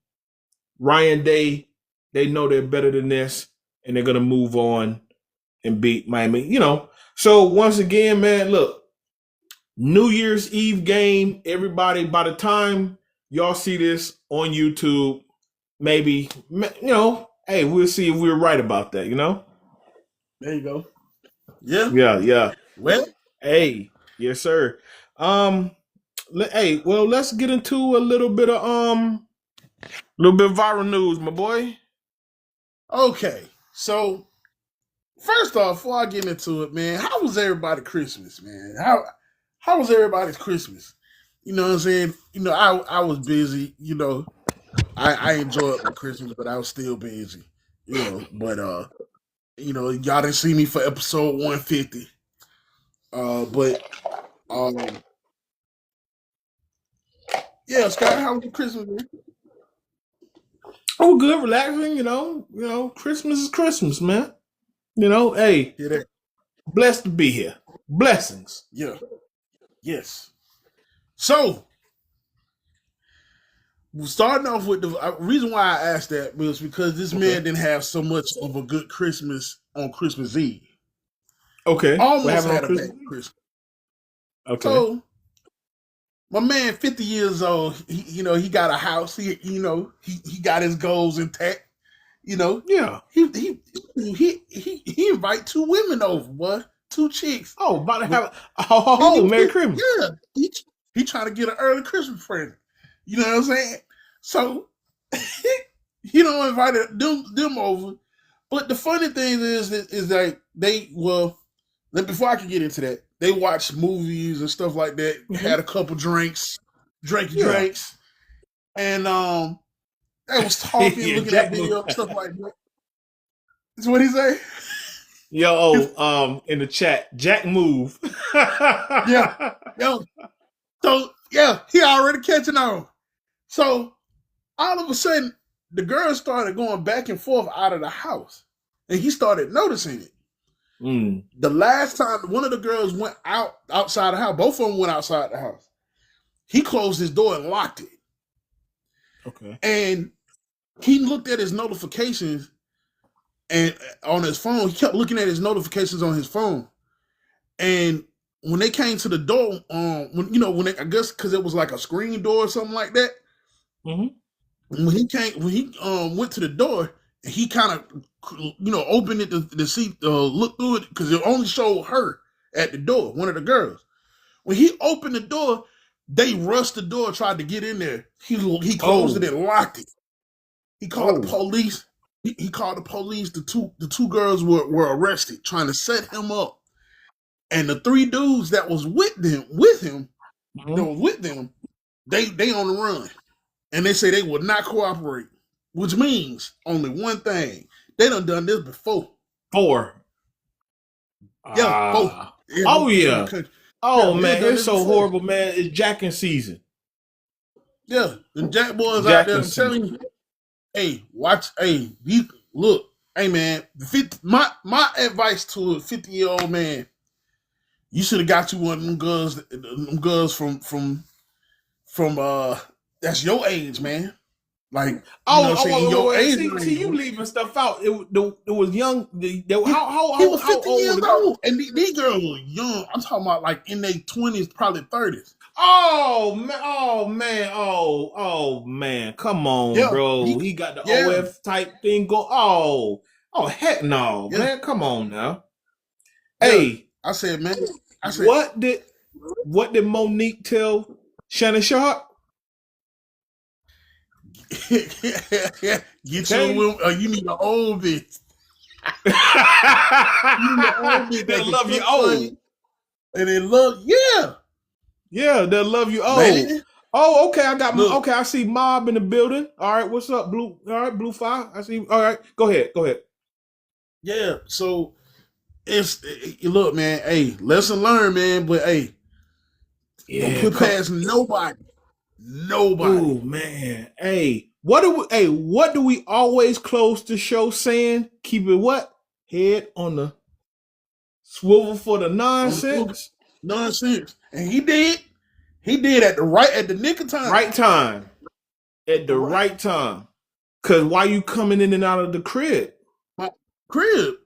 Ryan Day, they know they're better than this, and they're gonna move on and beat Miami. So once again, man, look, New Year's Eve game. Everybody, by the time y'all see this on YouTube, maybe hey, we'll see if we're right about that. There you go. Yeah. Well, hey, yes, sir. Let's get into a little bit of viral news, my boy. Okay, so first off, before I get into it, man, how was everybody Christmas, man? How was everybody's Christmas? You know what I'm saying? I was busy. I enjoyed my Christmas, but I was still busy. But y'all didn't see me for episode 150. Yeah, Scott, how was your Christmas, man? Oh, good, relaxing. Christmas is Christmas, man. Hey, blessed to be here. Blessings. Yeah. Yes. So, starting off with the reason why I asked that was because this man didn't have so much of a good Christmas on Christmas Eve. Okay. Almost had a bad Christmas. Okay. So, my man, 50 years old, he got a house. He got his goals intact. Yeah. He invite 2 women over, boy. 2 chicks. Oh, about to have Merry Christmas. Yeah. He trying to get an early Christmas present. You know what I'm saying? So he don't invited them over. But the funny thing is that before I can get into that, they watched movies and stuff like that, had a couple drinks, drinks, and they was talking, looking at video, stuff like that. That's what he say? Yo, in the chat, Jack move. Yeah. Yo. So, yeah, he already catching on. So, all of a sudden, the girl started going back and forth out of the house. And he started noticing it. The last time one of the girls went outside the house, both of them went outside the house. He closed his door and locked it. Okay. And he looked at his notifications and on his phone. He kept looking at his notifications on his phone. And when they came to the door, I guess because it was like a screen door or something like that. Mm-hmm. When he went to the door, he kind of opened it to see, look through it, because it only showed her at the door, one of the girls. When he opened the door, they rushed the door, tried to get in there. He closed it and locked it. He called the police. he called the police. The two girls were arrested, trying to set him up. And the 3 dudes that was with him, they on the run. And they say they would not cooperate, which means only one thing. They done this before. 4. Yeah, 4. Oh, yeah. Oh, man, it's so horrible, man. It's jacking season. Yeah, the jack boys out there, I'm telling you. Hey, watch. Hey, look. Hey, man, my advice to a 50-year-old man, you should have got you one of them girls from that's your age, man. Like, your age. See, you leaving stuff out. It was young. He was 50 years old, and these girls were young. I'm talking about like in their 20s, probably 30s. Oh man! Come on, bro. He got the OF type thing go. Oh heck no, man! Come on now. Yeah. Hey, I said, what did Monique tell Shannon Sharp? Get you you need an old bitch. You need an old bitch that love you old, and they love they'll love you old. Man. Oh, okay. I see Mob in the building. All right, what's up, Blue? All right, Blue 5. I see. All right, go ahead. Yeah. So look, man. Hey, lesson learned, man. But hey, don't put past nobody. Oh man. Hey, what do we always close the show saying? Keep it what? Head on the swivel for the nonsense. Nonsense. And he did at the nick of time. Right time. At the right time. Cause why you coming in and out of the crib? My crib.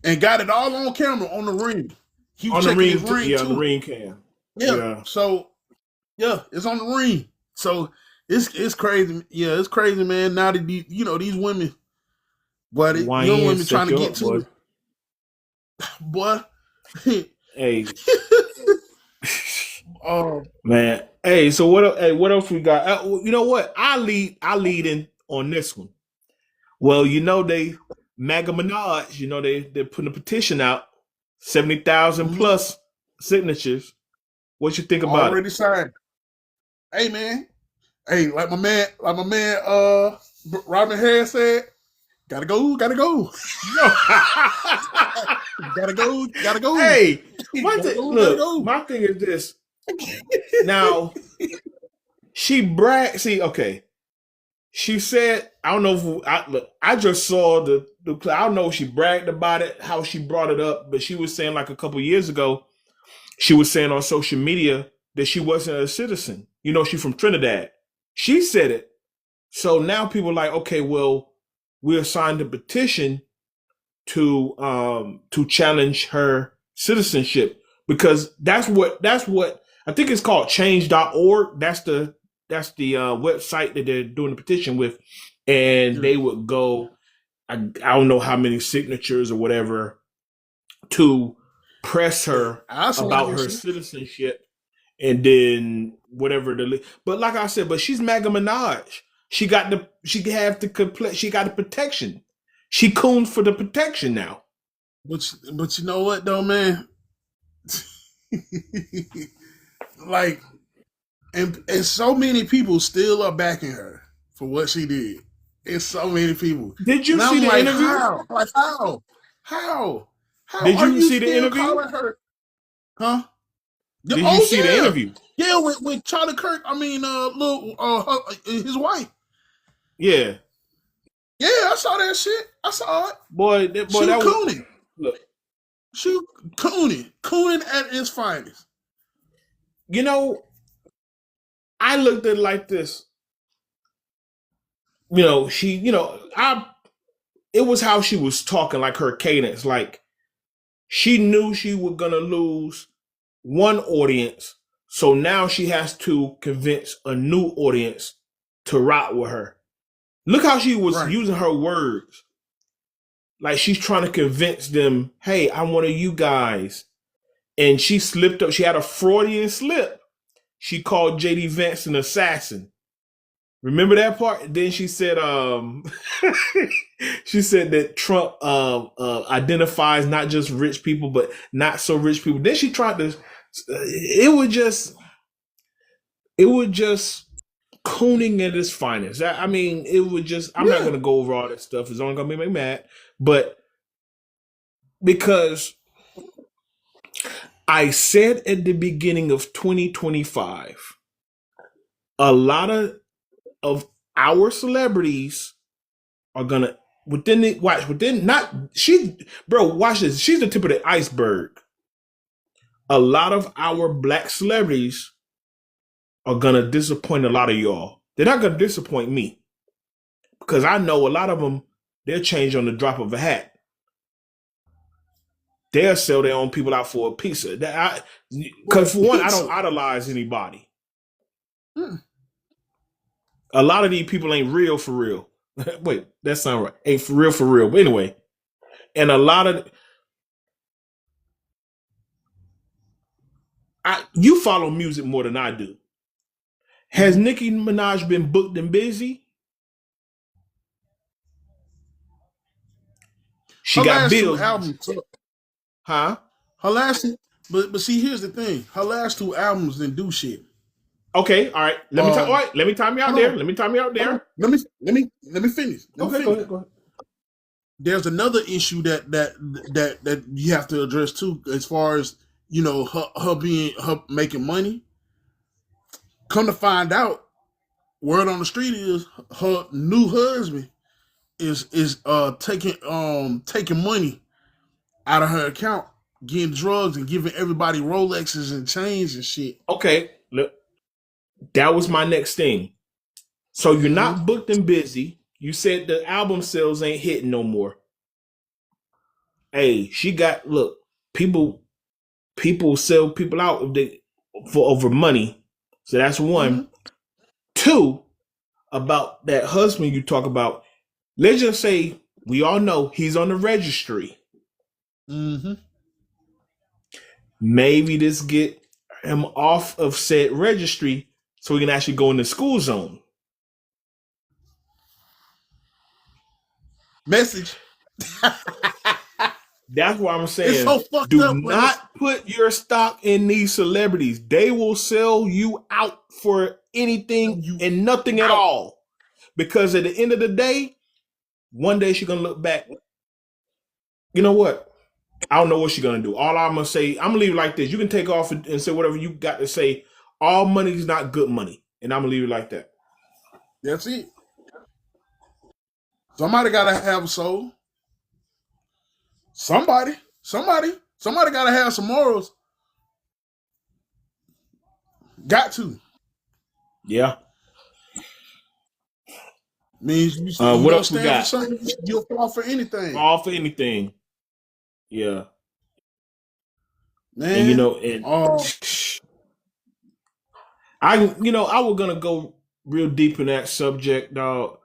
And got it all on camera on the ring. He was checking his ring too. On the ring cam. Yeah. So it's on the ring. So it's crazy. Yeah, it's crazy, man. Now that these women, but young women trying to get to it. Boy. Hey. Man. Hey, so what else we got? You know what? I lead in on this one. Well, Nicki Minaj, they're putting a petition out, 70,000 plus signatures. What you think about already signed? Hey man. Hey, like my man Robin Harris said, gotta go. gotta go. Hey, my thing is this. Now, she bragged. See, okay. She said, I don't know I just saw the I don't know if she bragged about it, how she brought it up, but she was saying like a couple years ago, she was saying on social media that she wasn't a citizen. She's from Trinidad. She said it. So now people are like, okay, well, we signed a petition to challenge her citizenship, because that's what I think it's called change.org. That's the website that they're doing the petition with. And they would go, I don't know how many signatures or whatever, to press her about her citizenship. And then whatever but like I said, but she's Nicki Minaj. She got the protection. She cooned for the protection now. But you know what though, man? Like, and so many people still are backing her for what she did. It's so many people. Did you see the interview? How? Did you see the interview? Huh? Did you see the interview? Yeah, with Charlie Kirk. I mean, his wife. Yeah. Yeah, I saw that shit. I saw it. Boy, that was cooning. Look, she cooning at its finest. I looked at it like this. It was how she was talking, like her cadence. Like, she knew she was gonna lose one audience, so now she has to convince a new audience to rock with her. Look how she was using her words. Like, she's trying to convince them, hey, I'm one of you guys. And she slipped up. She had a Freudian slip. She called J.D. Vance an assassin. Remember that part? Then she said, she said that Trump identifies not just rich people, but not so rich people. Then she tried to. It would just cooning at its finest. I mean, it would just. I'm not Yeah. going to go over all that stuff. It's only going to make me mad, but because I said at the beginning of 2025, a lot of our celebrities are gonna within not she bro, watch this. She's the tip of the iceberg. A lot of our black celebrities are gonna disappoint a lot of y'all. They're not gonna disappoint me because I know a lot of them. They'll change on the drop of a hat. They'll sell their own people out for a pizza. Because for one, I don't idolize anybody. A lot of these people ain't real for real. Wait, that sound right. Ain't for real for real. But anyway, and a lot of you follow music more than I do. Has Nicki Minaj been booked and busy? She Her got last bills. 2 albums, Huh? her last, but see, here's the thing. Her last 2 albums didn't do shit. Okay, all right. Let me time you out there. Let me time you out there. Let me finish. Okay, go ahead. There's another issue that you have to address too, as far as her making money. Come to find out, word on the street is her new husband is taking money out of her account, getting drugs and giving everybody Rolexes and chains and shit. Okay, look, that was my next thing. So you're not booked and busy. You said the album sales ain't hitting no more. Hey, she got people sell people out for over money. So that's one. 2, about that husband you talk about. Let's just say we all know he's on the registry. Maybe this get him off of said registry so he can actually go in the school zone. Message. That's what I'm saying. So do not put your stock in these celebrities. They will sell you out for anything and nothing at all. Because at the end of the day, one day she's going to look back. You know what? I don't know what she's going to do. All I'm going to say, I'm going to leave it like this. You can take off and say whatever you got to say. All money is not good money. And I'm going to leave it like that. That's it. Somebody got to have a soul. Somebody got to have some morals. Got to. Yeah. Means you what don't else we stand got? for something, you'll fall for anything. All for anything. Yeah. Man. And I was gonna go real deep in that subject, dog.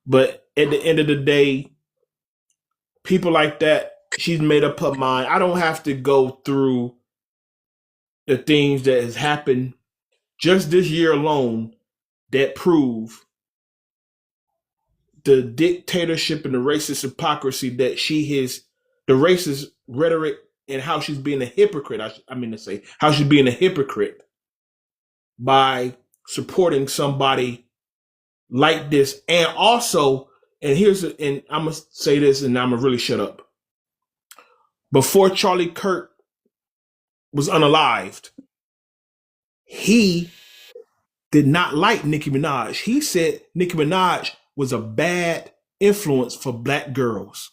But at the end of the day, people like that, she's made up her mind. I don't have to go through the things that has happened just this year alone that prove the dictatorship and the racist hypocrisy that the racist rhetoric and how she's being a hypocrite. I mean to say how she's being a hypocrite by supporting somebody like this. And also, and I'm gonna say this and I'm gonna really shut up. Before Charlie Kirk was unalived, he did not like Nicki Minaj. He said Nicki Minaj was a bad influence for black girls.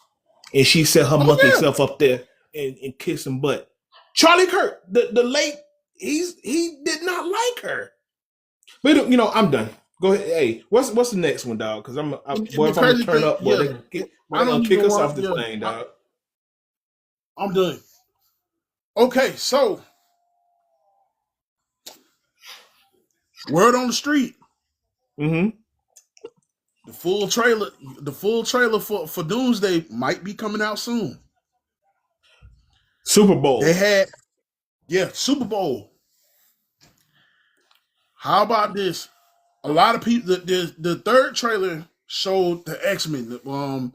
And she set her monkey self up there and kissing butt. Charlie Kirk, the late, he did not like her. But I'm done. Go ahead. Hey, what's the next one, dog? Because if I'm gonna turn up, boy, they're gonna kick us off the thing, dog. I'm done. Okay, so word on the street. The full trailer for Doomsday might be coming out soon. Super Bowl. They had, Super Bowl. How about this? A lot of people. The third trailer showed the X-Men,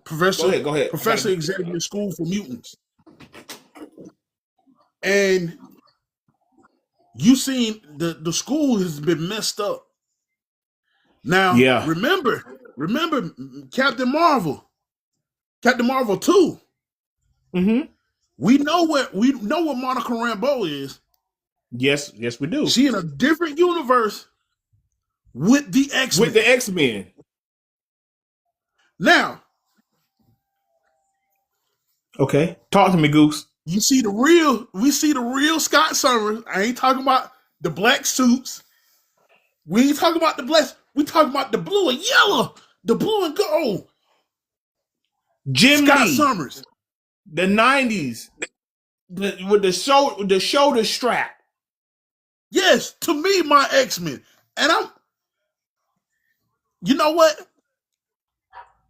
Professor Go ahead. Professor Xavier School for Mutants, and you seen the school has been messed up. Now, Yeah. remember Captain Marvel 2. Mm-hmm. We know what Monica Rambeau is. Yes, we do. She in a different universe with the X-Men. With the X-Men. Now, okay, talk to me, Goose. we see the real Scott Summers. I ain't talking about the black suits. We ain't talking about the black. We talking about the blue and yellow, the blue and gold. Jim Scott Lee, Summers, the 90s, with the shoulder strap. Yes, to me, my X-Men. And you know what?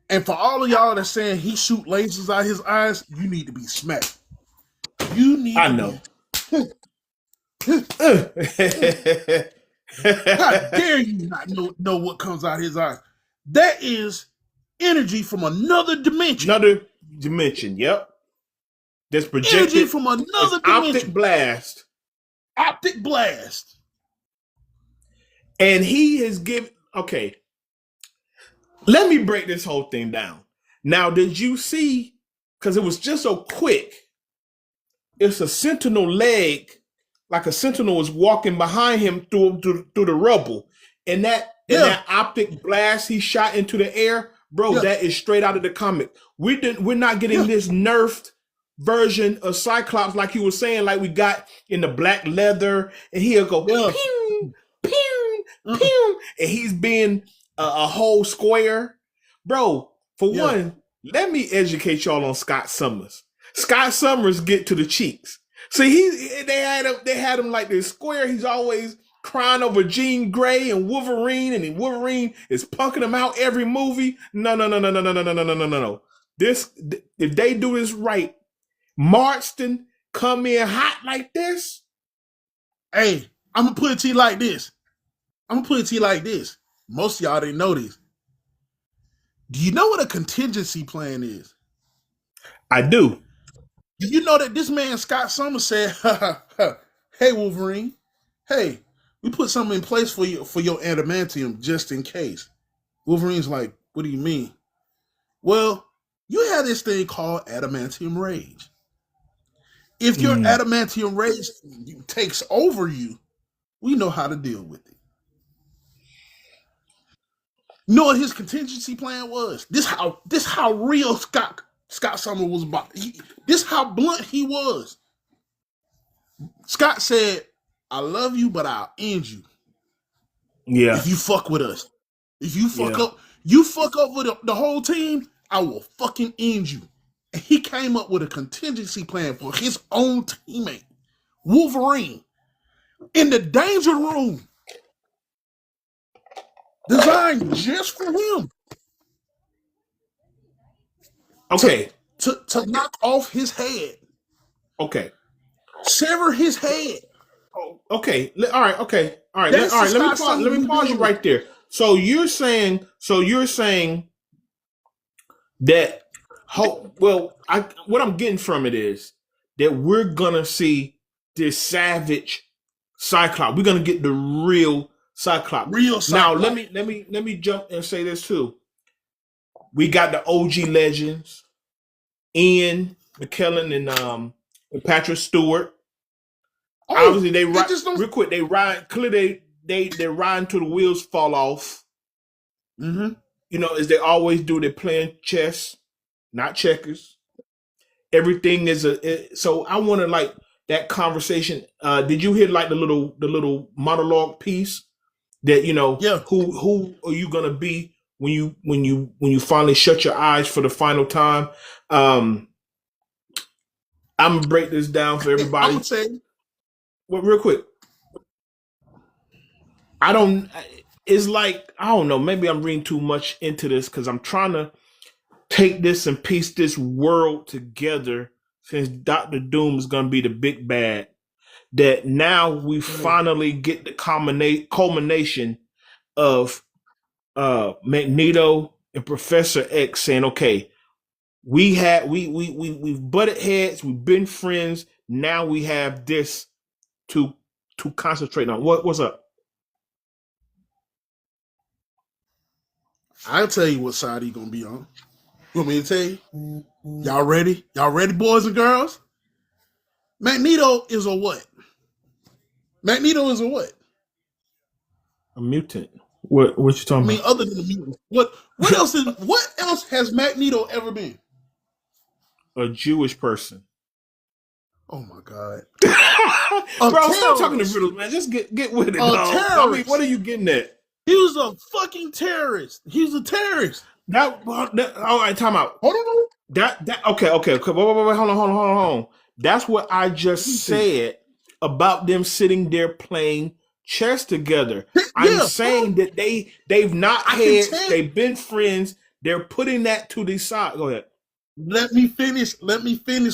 And for all of y'all that's saying he shoot lasers out his eyes, you need to be smacked. You need I to know. How dare you not know what comes out his eyes? That is energy from another dimension. Another dimension, yep. That's projected. Energy from another dimension. Optic blast. Optic blast. And he has given, okay. Let me break this whole thing down. Now, did you see, because it was just so quick, it's a sentinel leg, like a sentinel was walking behind him through the rubble. And that optic blast he shot into the air, bro, that is straight out of the comic. We're not getting this nerfed version of Cyclops like he was saying, like we got in the black leather, and he'll go pew, pew, pew, and he's being a whole square. Bro, for one, let me educate y'all on Scott Summers. Scott Summers get to the cheeks. See, they had him like this square. He's always crying over Jean Grey and Wolverine, and Wolverine is punking him out every movie. No. This, if they do this right, Marston come in hot like this. Hey, I'm gonna put it to you like this. Most of y'all didn't know this. Do you know what a contingency plan is? I do. Do you know that this man Scott Summers said, "Hey Wolverine, hey, we put something in place for your adamantium just in case." Wolverine's like, "What do you mean?" Well, you have this thing called adamantium rage. If your adamantium rage takes over you, we know how to deal with it. You know what his contingency plan was? This how real Scott Summers was about. This how blunt he was. Scott said, "I love you, but I'll end you. Yeah. If you fuck with us. If you fuck up with the whole team, I will fucking end you." And he came up with a contingency plan for his own teammate, Wolverine, in the danger room, designed just for him. Okay. To knock off his head. Okay. Sever his head. Oh, okay. All right. Okay. All right. Let me pause you right there. So you're saying that what I'm getting from it is that we're gonna see this savage Cyclops. We're gonna get the real Cyclops. Now let me jump and say this too. We got the OG legends, Ian McKellen and Patrick Stewart. Obviously, they ride real quick. They ride clearly. They're riding till the wheels fall off. Mm-hmm. You know, as they always do. They're playing chess, not checkers. Everything is so. I wanted like that conversation. Did you hear like the little monologue piece that who are you gonna be when you finally shut your eyes for the final time? I'm gonna break this down for everybody. I would say. Well, real quick. It's like, I don't know, maybe I'm reading too much into this because I'm trying to take this and piece this world together since Dr. Doom is going to be the big bad. That now we finally get the culmination of Magneto and Professor X saying, okay, we've butted heads, we've been friends, now we have this to concentrate on. What's up? I'll tell you what side he's gonna be on. You want me to tell you? Y'all ready? Y'all ready, boys and girls? Magneto is a what? Magneto is a what? A mutant. What you talking I mean, about? other than the mutant. What else has Magneto ever been? A Jewish person. Oh my God. Bro, stop talking to riddles, man. Just get with it, dog. I mean, what are you getting at? He was a fucking terrorist. He was a terrorist. All right, time out. Hold on. Okay. Wait, hold on. That's what I just said about them sitting there playing chess together. I'm saying that they've not had, they've been friends. They're putting that to the side. Go ahead. Let me finish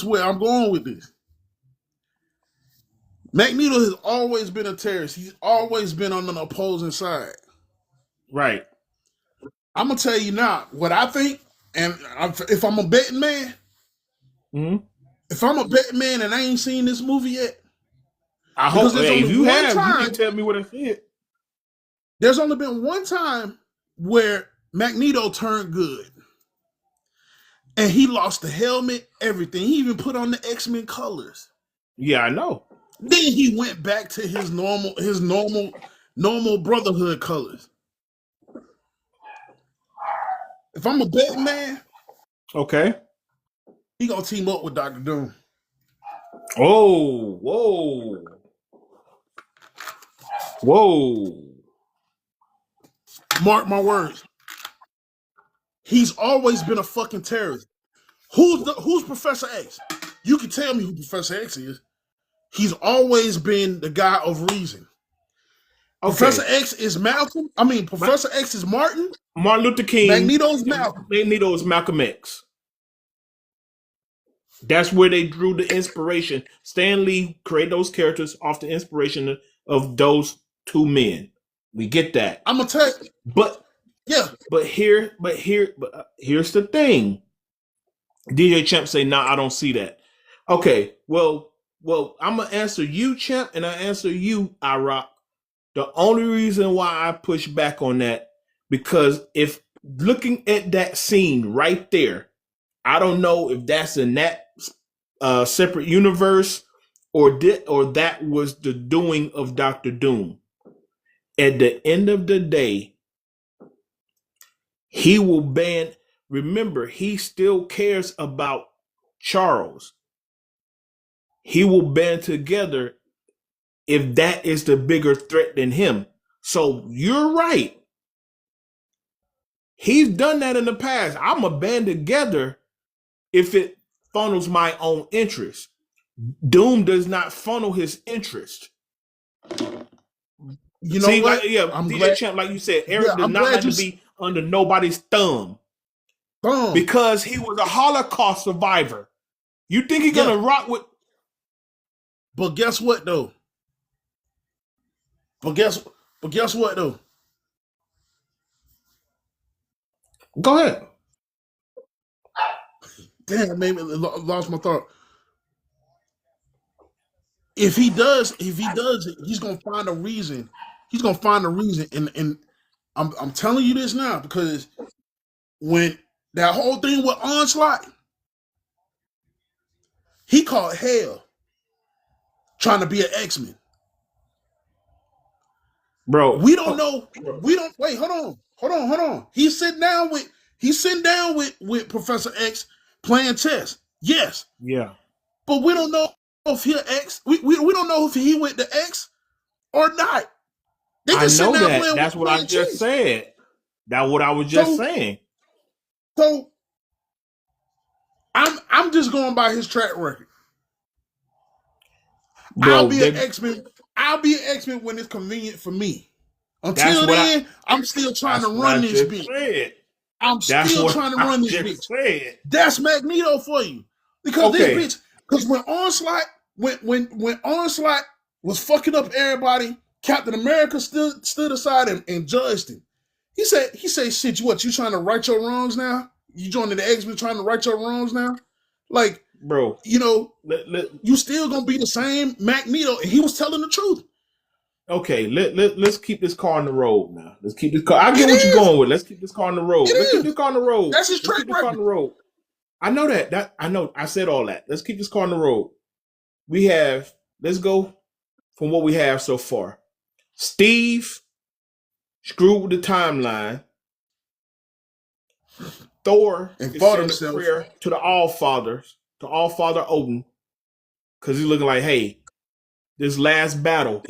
where I'm going with this. Magneto has always been a terrorist. He's always been on an opposing side. Right. I'm gonna tell you now what I think, and if I'm a betting man, if I'm a betting man and I ain't seen this movie yet, I hope if you have, you can tell me what I said. There's only been one time where Magneto turned good, and he lost the helmet, everything. He even put on the X-Men colors. Yeah, I know. Then he went back to his normal Brotherhood colors. If I'm a betting man, okay, he gonna team up with Dr. Doom. Oh, whoa. Mark my words. He's always been a fucking terrorist. Who's Professor X? You can tell me who Professor X is. He's always been the guy of reason. Okay. Professor X is Malcolm. I mean, Professor X is Martin. Martin Luther King. Magneto's Malcolm. Magneto is Malcolm X. That's where they drew the inspiration. Stan Lee created those characters off the inspiration of those two men. We get that. I'm gonna tell you. But here's the thing. DJ Champ say, "Nah, I don't see that." Okay, well, I'm gonna answer you, Champ, and I answer you, I Rock. The only reason why I push back on that, because if looking at that scene right there, I don't know if that's in that separate universe or that was the doing of Dr. Doom. At the end of the day, he will ban. Remember, he still cares about Charles. He will band together if that is the bigger threat than him. So you're right. He's done that in the past. I'm a band together if it funnels my own interest. Doom does not funnel his interest. You know what? I'm DJ glad, Champ, like you said, Eric does not like to be under nobody's thumb. Because he was a Holocaust survivor. You think he's gonna rock with? But guess what though? But guess what though? Go ahead. Damn, maybe lost my thought. If he does it, he's gonna find a reason. He's gonna find a reason, and I'm telling you this now because when that whole thing with Onslaught, he caught hell trying to be an X-Men. Bro, we don't know. We don't wait. Hold on. He's sitting down with Professor X playing chess. Yes. Yeah. But we don't know if he'll X. We don't know if he went to X or not. They just I know that. That's what I just said. That's what I was just saying. So I'm just going by his track record. Bro, I'll be an X-Men. I'll be an X-Men when it's convenient for me. Until then, I'm still trying to run this bitch. I'm still trying to run this bitch. That's Magneto for you. Because this bitch, because when Onslaught was fucking up everybody Captain America stood aside and judged him. He said, shit, you trying to right your wrongs now? You joining the X-Men trying to right your wrongs now? Like, bro, you know, you still gonna be the same Magneto, and he was telling the truth. Okay, let's keep this car on the road now. Let's keep this car. I get what you're going with. Let's keep this car on the road. Let's keep this car on the road. That's his track record. On the road. I know that. I know. I said all that. Let's keep this car on the road. Let's go from what we have so far. Steve screwed with the timeline. Thor and is fought sending himself a prayer to the All-Fathers, to All-Father Odin, because he's looking like, hey, this last battle,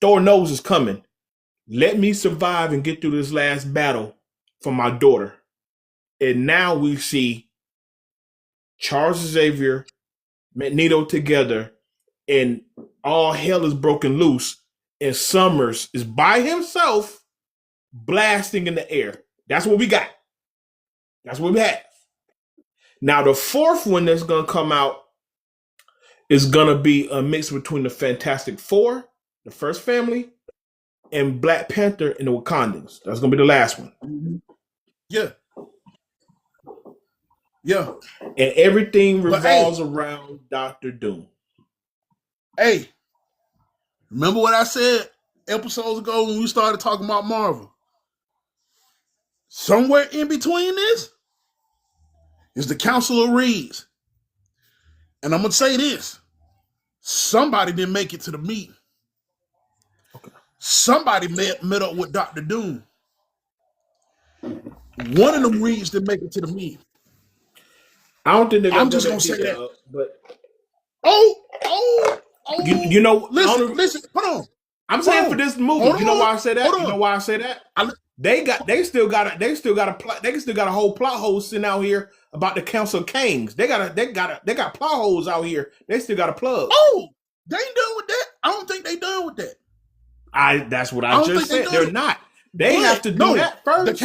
Thor knows is coming. Let me survive and get through this last battle for my daughter. And now we see Charles Xavier, Magneto together, and all hell is broken loose. And Summers is by himself, blasting in the air. That's what we got. That's what we have. Now the fourth one that's gonna come out is gonna be a mix between the Fantastic Four, the first family, and Black Panther and the Wakandans. That's gonna be the last one. Mm-hmm. Yeah. Yeah. And everything revolves around Dr. Doom. Hey, remember what I said episodes ago when we started talking about Marvel? Somewhere in between this is the Council of Reeds. And I'm going to say this. Somebody didn't make it to the meeting. Okay. Somebody met up with Dr. Doom. One of them Reeds didn't make it to the meeting. I don't think they're going to say that. Up, but you know, listen, hold on. I'm saying for this movie, you know why I say that? You know why I say that? They still got a whole plot hole sitting out here about the Council of Kings. They got plot holes out here. They still got a plug. Oh, they ain't done with that. I don't think they done with that. That's what I just said. They're not. They have to do that first. The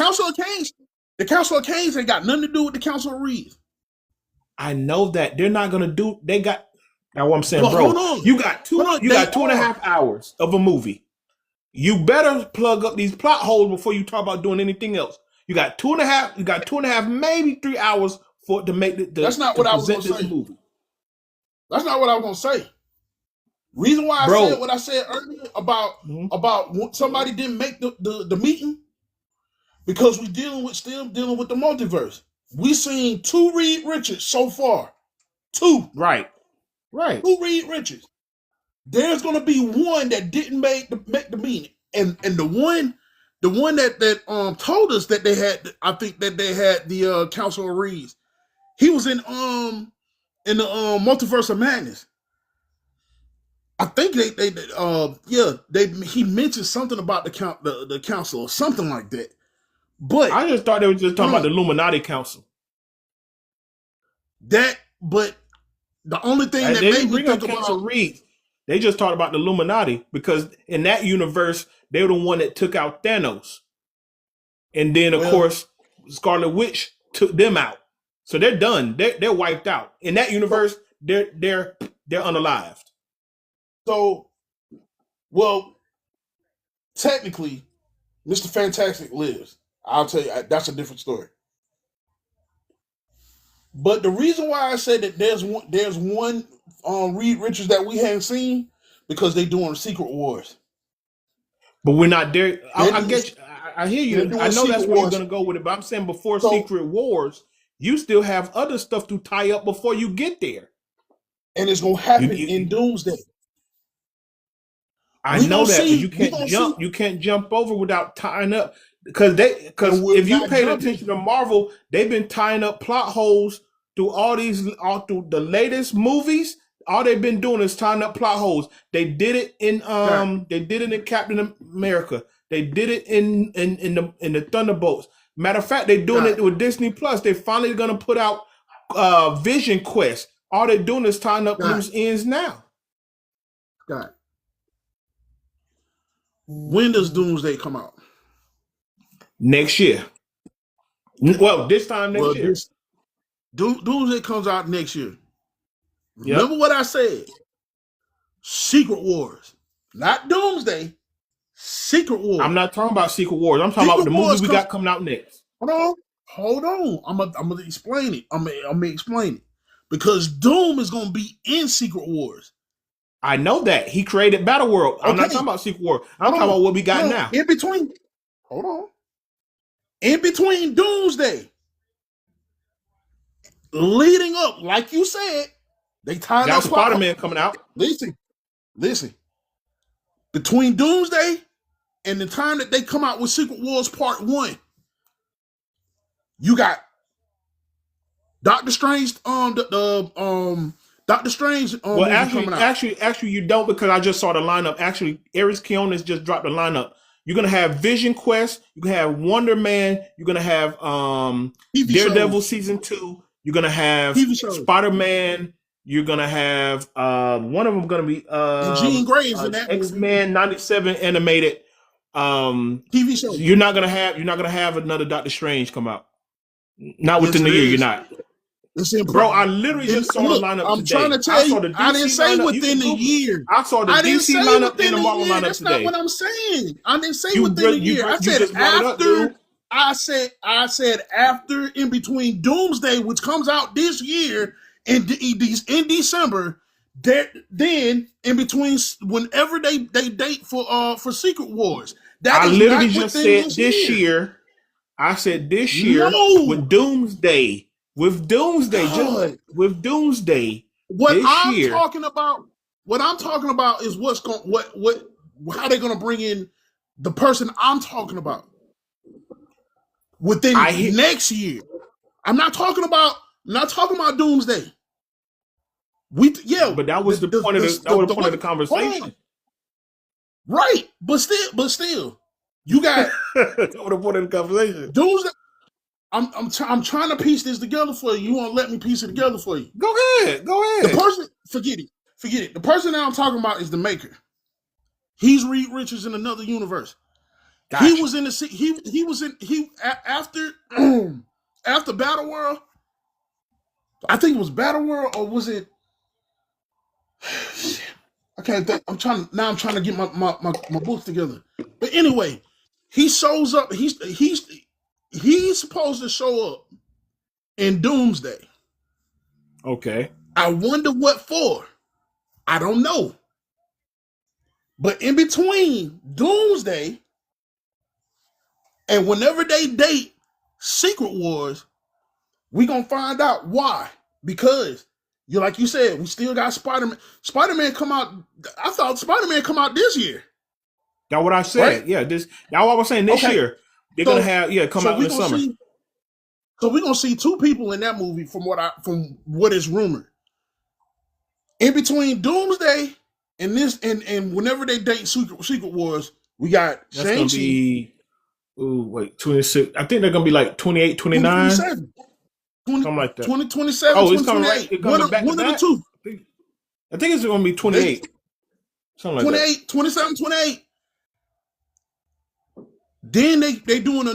Council of Kings ain't got nothing to do with the Council of Reeds. I know that they're not gonna do. They got. That's what I'm saying, bro. You got 2.5 hours of a movie. You better plug up these plot holes before you talk about doing anything else. You got 2.5. You got 2.5, maybe 3 hours to make the. That's not what I was gonna say. Movie. That's not what I was gonna say. Reason why I said what I said earlier about somebody didn't make the meeting, because we still dealing with the multiverse. We seen 2 Reed Richards so far. 2. Right. 2 Reed Richards. There's gonna be one that didn't make the meeting, and the one that told us that they had. I think that they had the Council of Reeds. He was in the Multiverse of Madness. I think he mentioned something about the council or something like that. But I just thought they were just talking about the Illuminati Council. But the only thing that made me think about Reeds, they just talked about the Illuminati, because in that universe they were the one that took out Thanos, and then of course Scarlet Witch took them out, so they're done. They're wiped out in that universe. They're unalived. So, technically, Mr. Fantastic lives. I'll tell you, that's a different story. But the reason why I said that there's one Reed Richards that we haven't seen, because they doing Secret Wars. But we're not there. I get you. I hear you. I know that's where you're going to go with it. But I'm saying before Secret Wars, you still have other stuff to tie up before you get there. And it's going to happen in Doomsday. I know that, but you can't jump. You can't jump over without tying up, because if you paid attention to Marvel, they've been tying up plot holes through all through the latest movies. All they've been doing is tying up plot holes. They did it in they did it in Captain America. They did it in the Thunderbolts. Matter of fact, they're doing it with Disney Plus. They're finally gonna put out Vision Quest. All they're doing is tying up loose ends now. God. When does Doomsday come out? Next year. Well, this time next year. Doomsday comes out next year. Remember what I said? Secret Wars. not Doomsday. Secret Wars. I'm not talking about Secret Wars. I'm talking about the movie we got coming out next. Hold on. I'm gonna explain it. I'm gonna explain it because Doom is gonna be in Secret Wars. I know that he created Battle World. I'm not talking about Secret War. I'm talking about what we got now. In between, hold on. In between Doomsday, leading up, like you said, they tied up Spider-Man coming out. Listen. Between Doomsday and the time that they come out with Secret Wars Part 1, you got Doctor Strange. Doctor Strange. Well, actually, you don't, because I just saw the lineup. Actually, Eric Kionis just dropped the lineup. You're gonna have Vision Quest. You're gonna have Wonder Man. You're gonna have Daredevil season 2. You're gonna have Spider-Man. You're gonna have one of them gonna be Jean Grey's in that X-Men 97 animated TV show. You're not gonna have another Doctor Strange come out. Not within the year. You're not. Bro, I literally just saw the lineup I'm today. trying to tell you, I didn't say within the year. I saw the DC lineup and the Marvel lineup That's today. not what I'm saying. I didn't say within the year. I said after. I said after, in between Doomsday, which comes out this year in December. Then in between, whenever they date for Secret Wars. I literally just said this year. I said this year with Doomsday. With Doomsday, with Doomsday. What I'm talking about is how they're gonna bring in the person I'm talking about within next year. I'm not talking about Doomsday. But that was the point of the conversation, right? But still, you got the point of the conversation. Doomsday. I'm trying to piece this together for you. You won't let me piece it together for you. Go ahead. The person, forget it. The person that I'm talking about is the Maker. He's Reed Richards in another universe. Gotcha. He was in after Battle World. I think it was Battle World, or was it? I can't think. I'm trying to get my books together. But anyway, he shows up. He's supposed to show up in Doomsday. Okay. I wonder what for. I don't know. But in between Doomsday and whenever they date Secret Wars, we're going to find out why. Because, like you said, we still got Spider-Man. Spider-Man come out. I thought Spider-Man come out this year. That's what I said. Right? Yeah, that's what I was saying this year. They're gonna have come out in the summer. So we're gonna see two people in that movie from what is rumored. In between Doomsday and this and whenever they date Secret Wars, we got Shang-Chi. 26. I think they're gonna be like 28, 29. Something like that. 2027. Oh, it's coming right. It comes back to one of the two. I think it's gonna be 28. Something like 28, that. 27, 28. Then they doing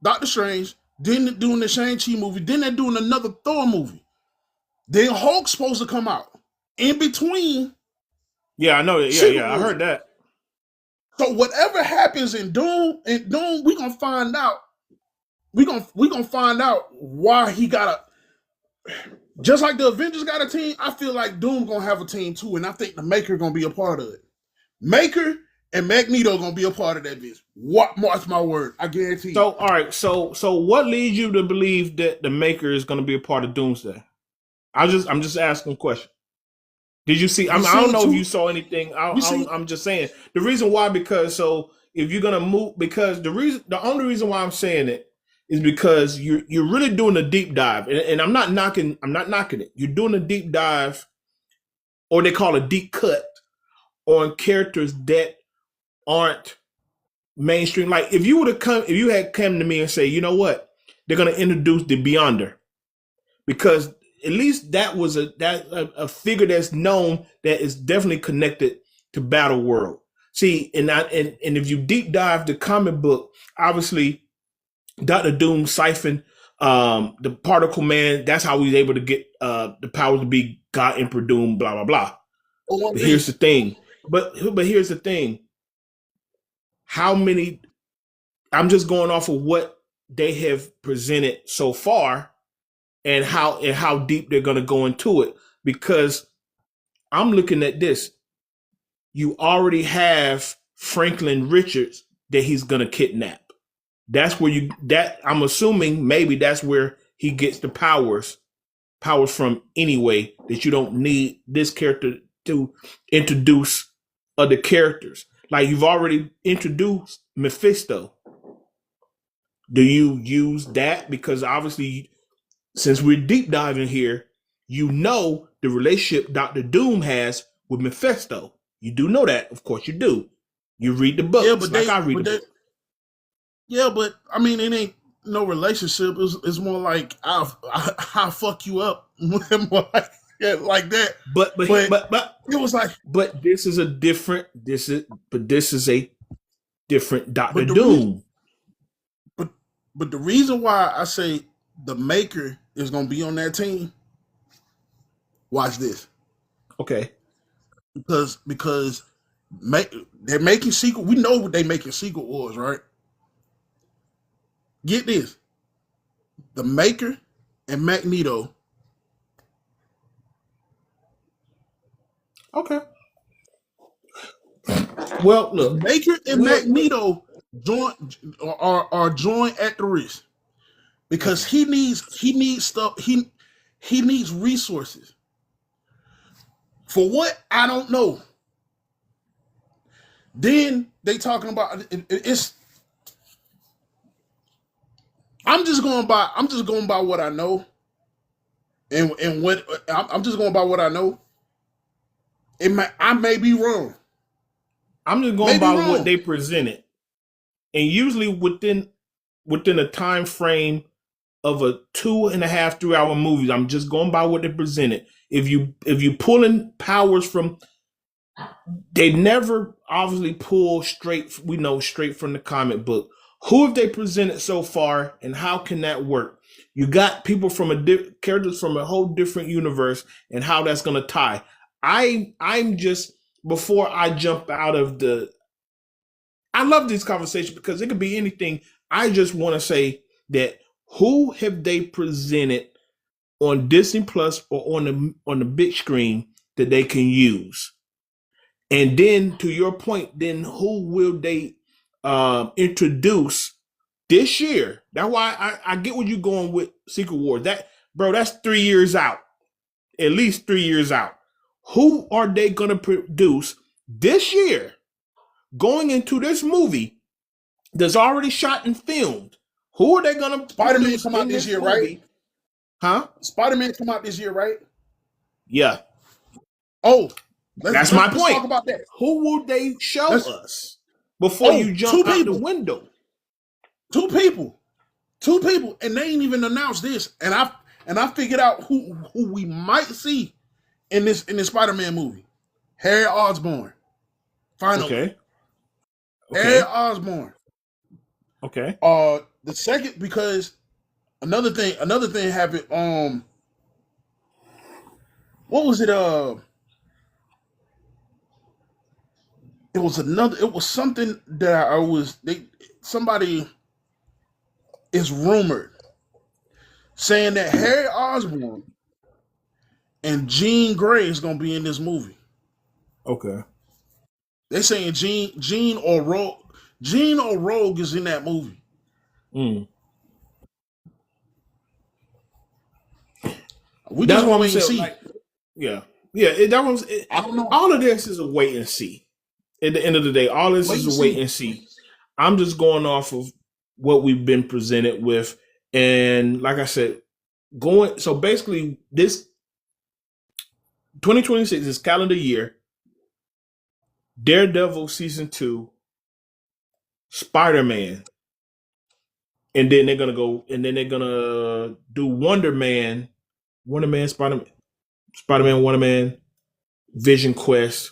Doctor Strange, then they're doing the Shang-Chi movie, then they're doing another Thor movie. Then Hulk's supposed to come out. In between. Yeah, I know it. Yeah, I heard that. So whatever happens in Doom, we're gonna find out. We're gonna find out why he got just like the Avengers got a team, I feel like Doom gonna have a team too, and I think the Maker gonna be a part of it. Maker and Magneto gonna be a part of that bitch. Mark my word, I guarantee. So all right, so what leads you to believe that the Maker is gonna be a part of Doomsday? I'm just asking a question. Did you see? I don't know if you saw anything. I'm just saying the reason why, because if you're gonna move, because the only reason why I'm saying it is because you're really doing a deep dive, and I'm not knocking it. You're doing a deep dive, or they call a deep cut on characters that aren't mainstream. Like if you had come to me and say, you know what, they're gonna introduce the Beyonder, because at least that was a figure that's known, that is definitely connected to Battle World. See, and if you deep dive the comic book, obviously Dr. Doom siphoned the Particle Man. That's how he was able to get the powers to be God, Emperor Doom, blah blah blah. But here's the thing: but here's the thing. How many? I'm just going off of what they have presented so far, and how deep they're going to go into it. Because I'm looking at this. You already have Franklin Richards that he's going to kidnap. That's where I'm assuming maybe that's where he gets the powers from anyway, that you don't need this character to introduce other characters. Like, you've already introduced Mephisto. Do you use that? Because obviously, since we're deep diving here, you know the relationship Dr. Doom has with Mephisto. You do know that. Of course you do. You read the books. Yeah, but I read the books. Yeah, but I mean, it ain't no relationship. It's more like I'll fuck you up. More like, yeah, like that. But it was like. But this is a different Dr. Doom. But the reason why I say the Maker is gonna be on that team, watch this. Okay. Because they're making sequel. We know what they making sequel wars, right? Get this. The Maker and Magneto. Okay. Well, look. The Maker and Magneto are joined at the wrist. Because he needs stuff. He needs resources. For what? I don't know. Then they talking about it's. I'm just going by what I know, and what I'm just going by what I know. I may be wrong. I'm just going by what they presented, and usually within a time frame of a 2.5 3 hour movie. I'm just going by what they presented. If you pulling powers from, they never obviously pull straight. We know straight from the comic book. Who have they presented so far, and how can that work? You got people from characters from a whole different universe, and how that's going to tie. I'm just, before I jump out of I love this conversation because it could be anything. I just want to say that who have they presented on Disney Plus or on the big screen that they can use? And then, to your point, then who will they introduce this year? That's why I get what you're going with Secret Wars. That's 3 years out, at least 3 years out. Who are they going to produce this year, going into this movie that's already shot and filmed? Who are they going to? Spider-Man come out this year, movie? Right? Huh? Spider-Man come out this year, right? Yeah. Oh, that's my point. Talk about that. Who will they show us before you jump out the window? Two people, and they ain't even announced this. And I figured out who we might see in this Spider-Man movie. Harry Osborn. Finally. Okay. Harry Osborn. Okay. The second, because another thing happened. What was it? It was something that somebody is rumored saying that Harry Osborn and Jean Grey is gonna be in this movie. Okay. They're saying Jean or Rogue is in that movie. That's what I'm saying. Like, yeah. I don't know. All of this is a wait and see. At the end of the day, all this is a wait and see. I'm just going off of what we've been presented with, and like I said, so basically this 2026 is calendar year. Daredevil season 2, Spider-Man, and then they're gonna do Wonder Man, Spider-Man, Wonder Man, Vision Quest,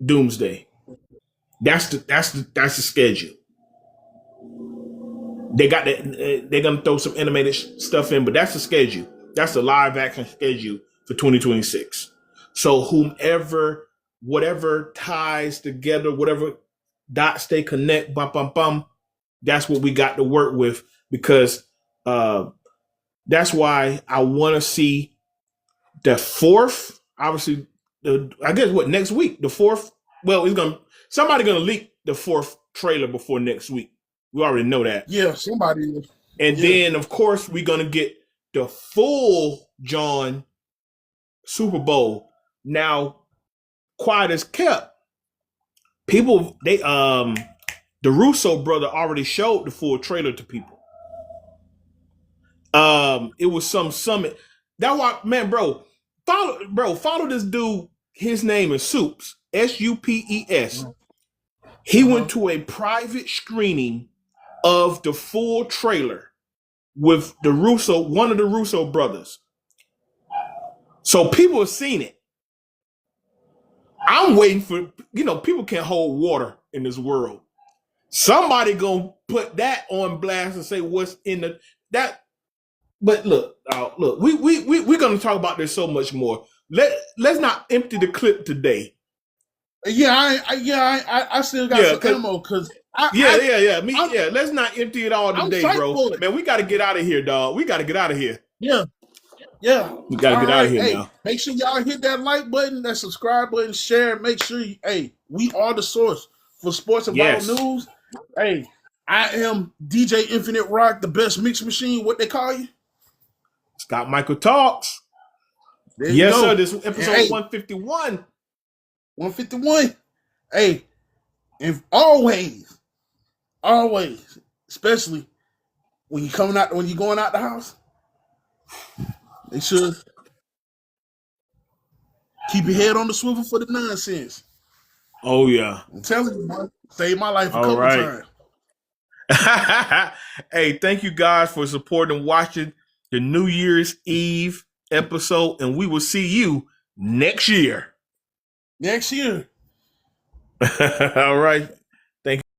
Doomsday. That's the schedule. They're gonna throw some animated stuff in, but that's the schedule. That's the live action schedule for 2026. So whomever whatever ties together, whatever dots they connect, bum, bum, bum, that's what we got to work with, because that's why I want to see the fourth, obviously, I guess next week, the fourth, well, somebody gonna leak the fourth trailer before next week. We already know that. Yeah, somebody. And then, of course, we're gonna get the full John Super Bowl. Now, quiet as kept, people, the Russo brother already showed the full trailer to people. It was some summit. That why, man, follow this dude. His name is Supes, Supes. He went to a private screening of the full trailer with one of the Russo brothers. So people have seen it. I'm waiting for, people can't hold water in this world. Somebody gonna put that on blast and say what's in that. But look, we're gonna talk about this so much more. Let's not empty the clip today. Yeah, I still got some ammo because Let's not empty it all today, bro. Man, we got to get out of here, dog. We got to get out of here. Yeah. We got to get out of here now. Make sure y'all hit that like button, that subscribe button, share. Make sure we are the source for sports and viral news. Hey, I am DJ Infinite Rock, the best mix machine. What they call you? Scott Michael Talks. Yes, sir. This is episode 151. 151. Hey, and always, especially when you're going out the house, they should keep your head on the swivel for the nonsense. Oh yeah, I'm telling you, man, saved my life a couple times. Hey, thank you guys for supporting and watching the New Year's Eve episode, and we will see you next year. All right.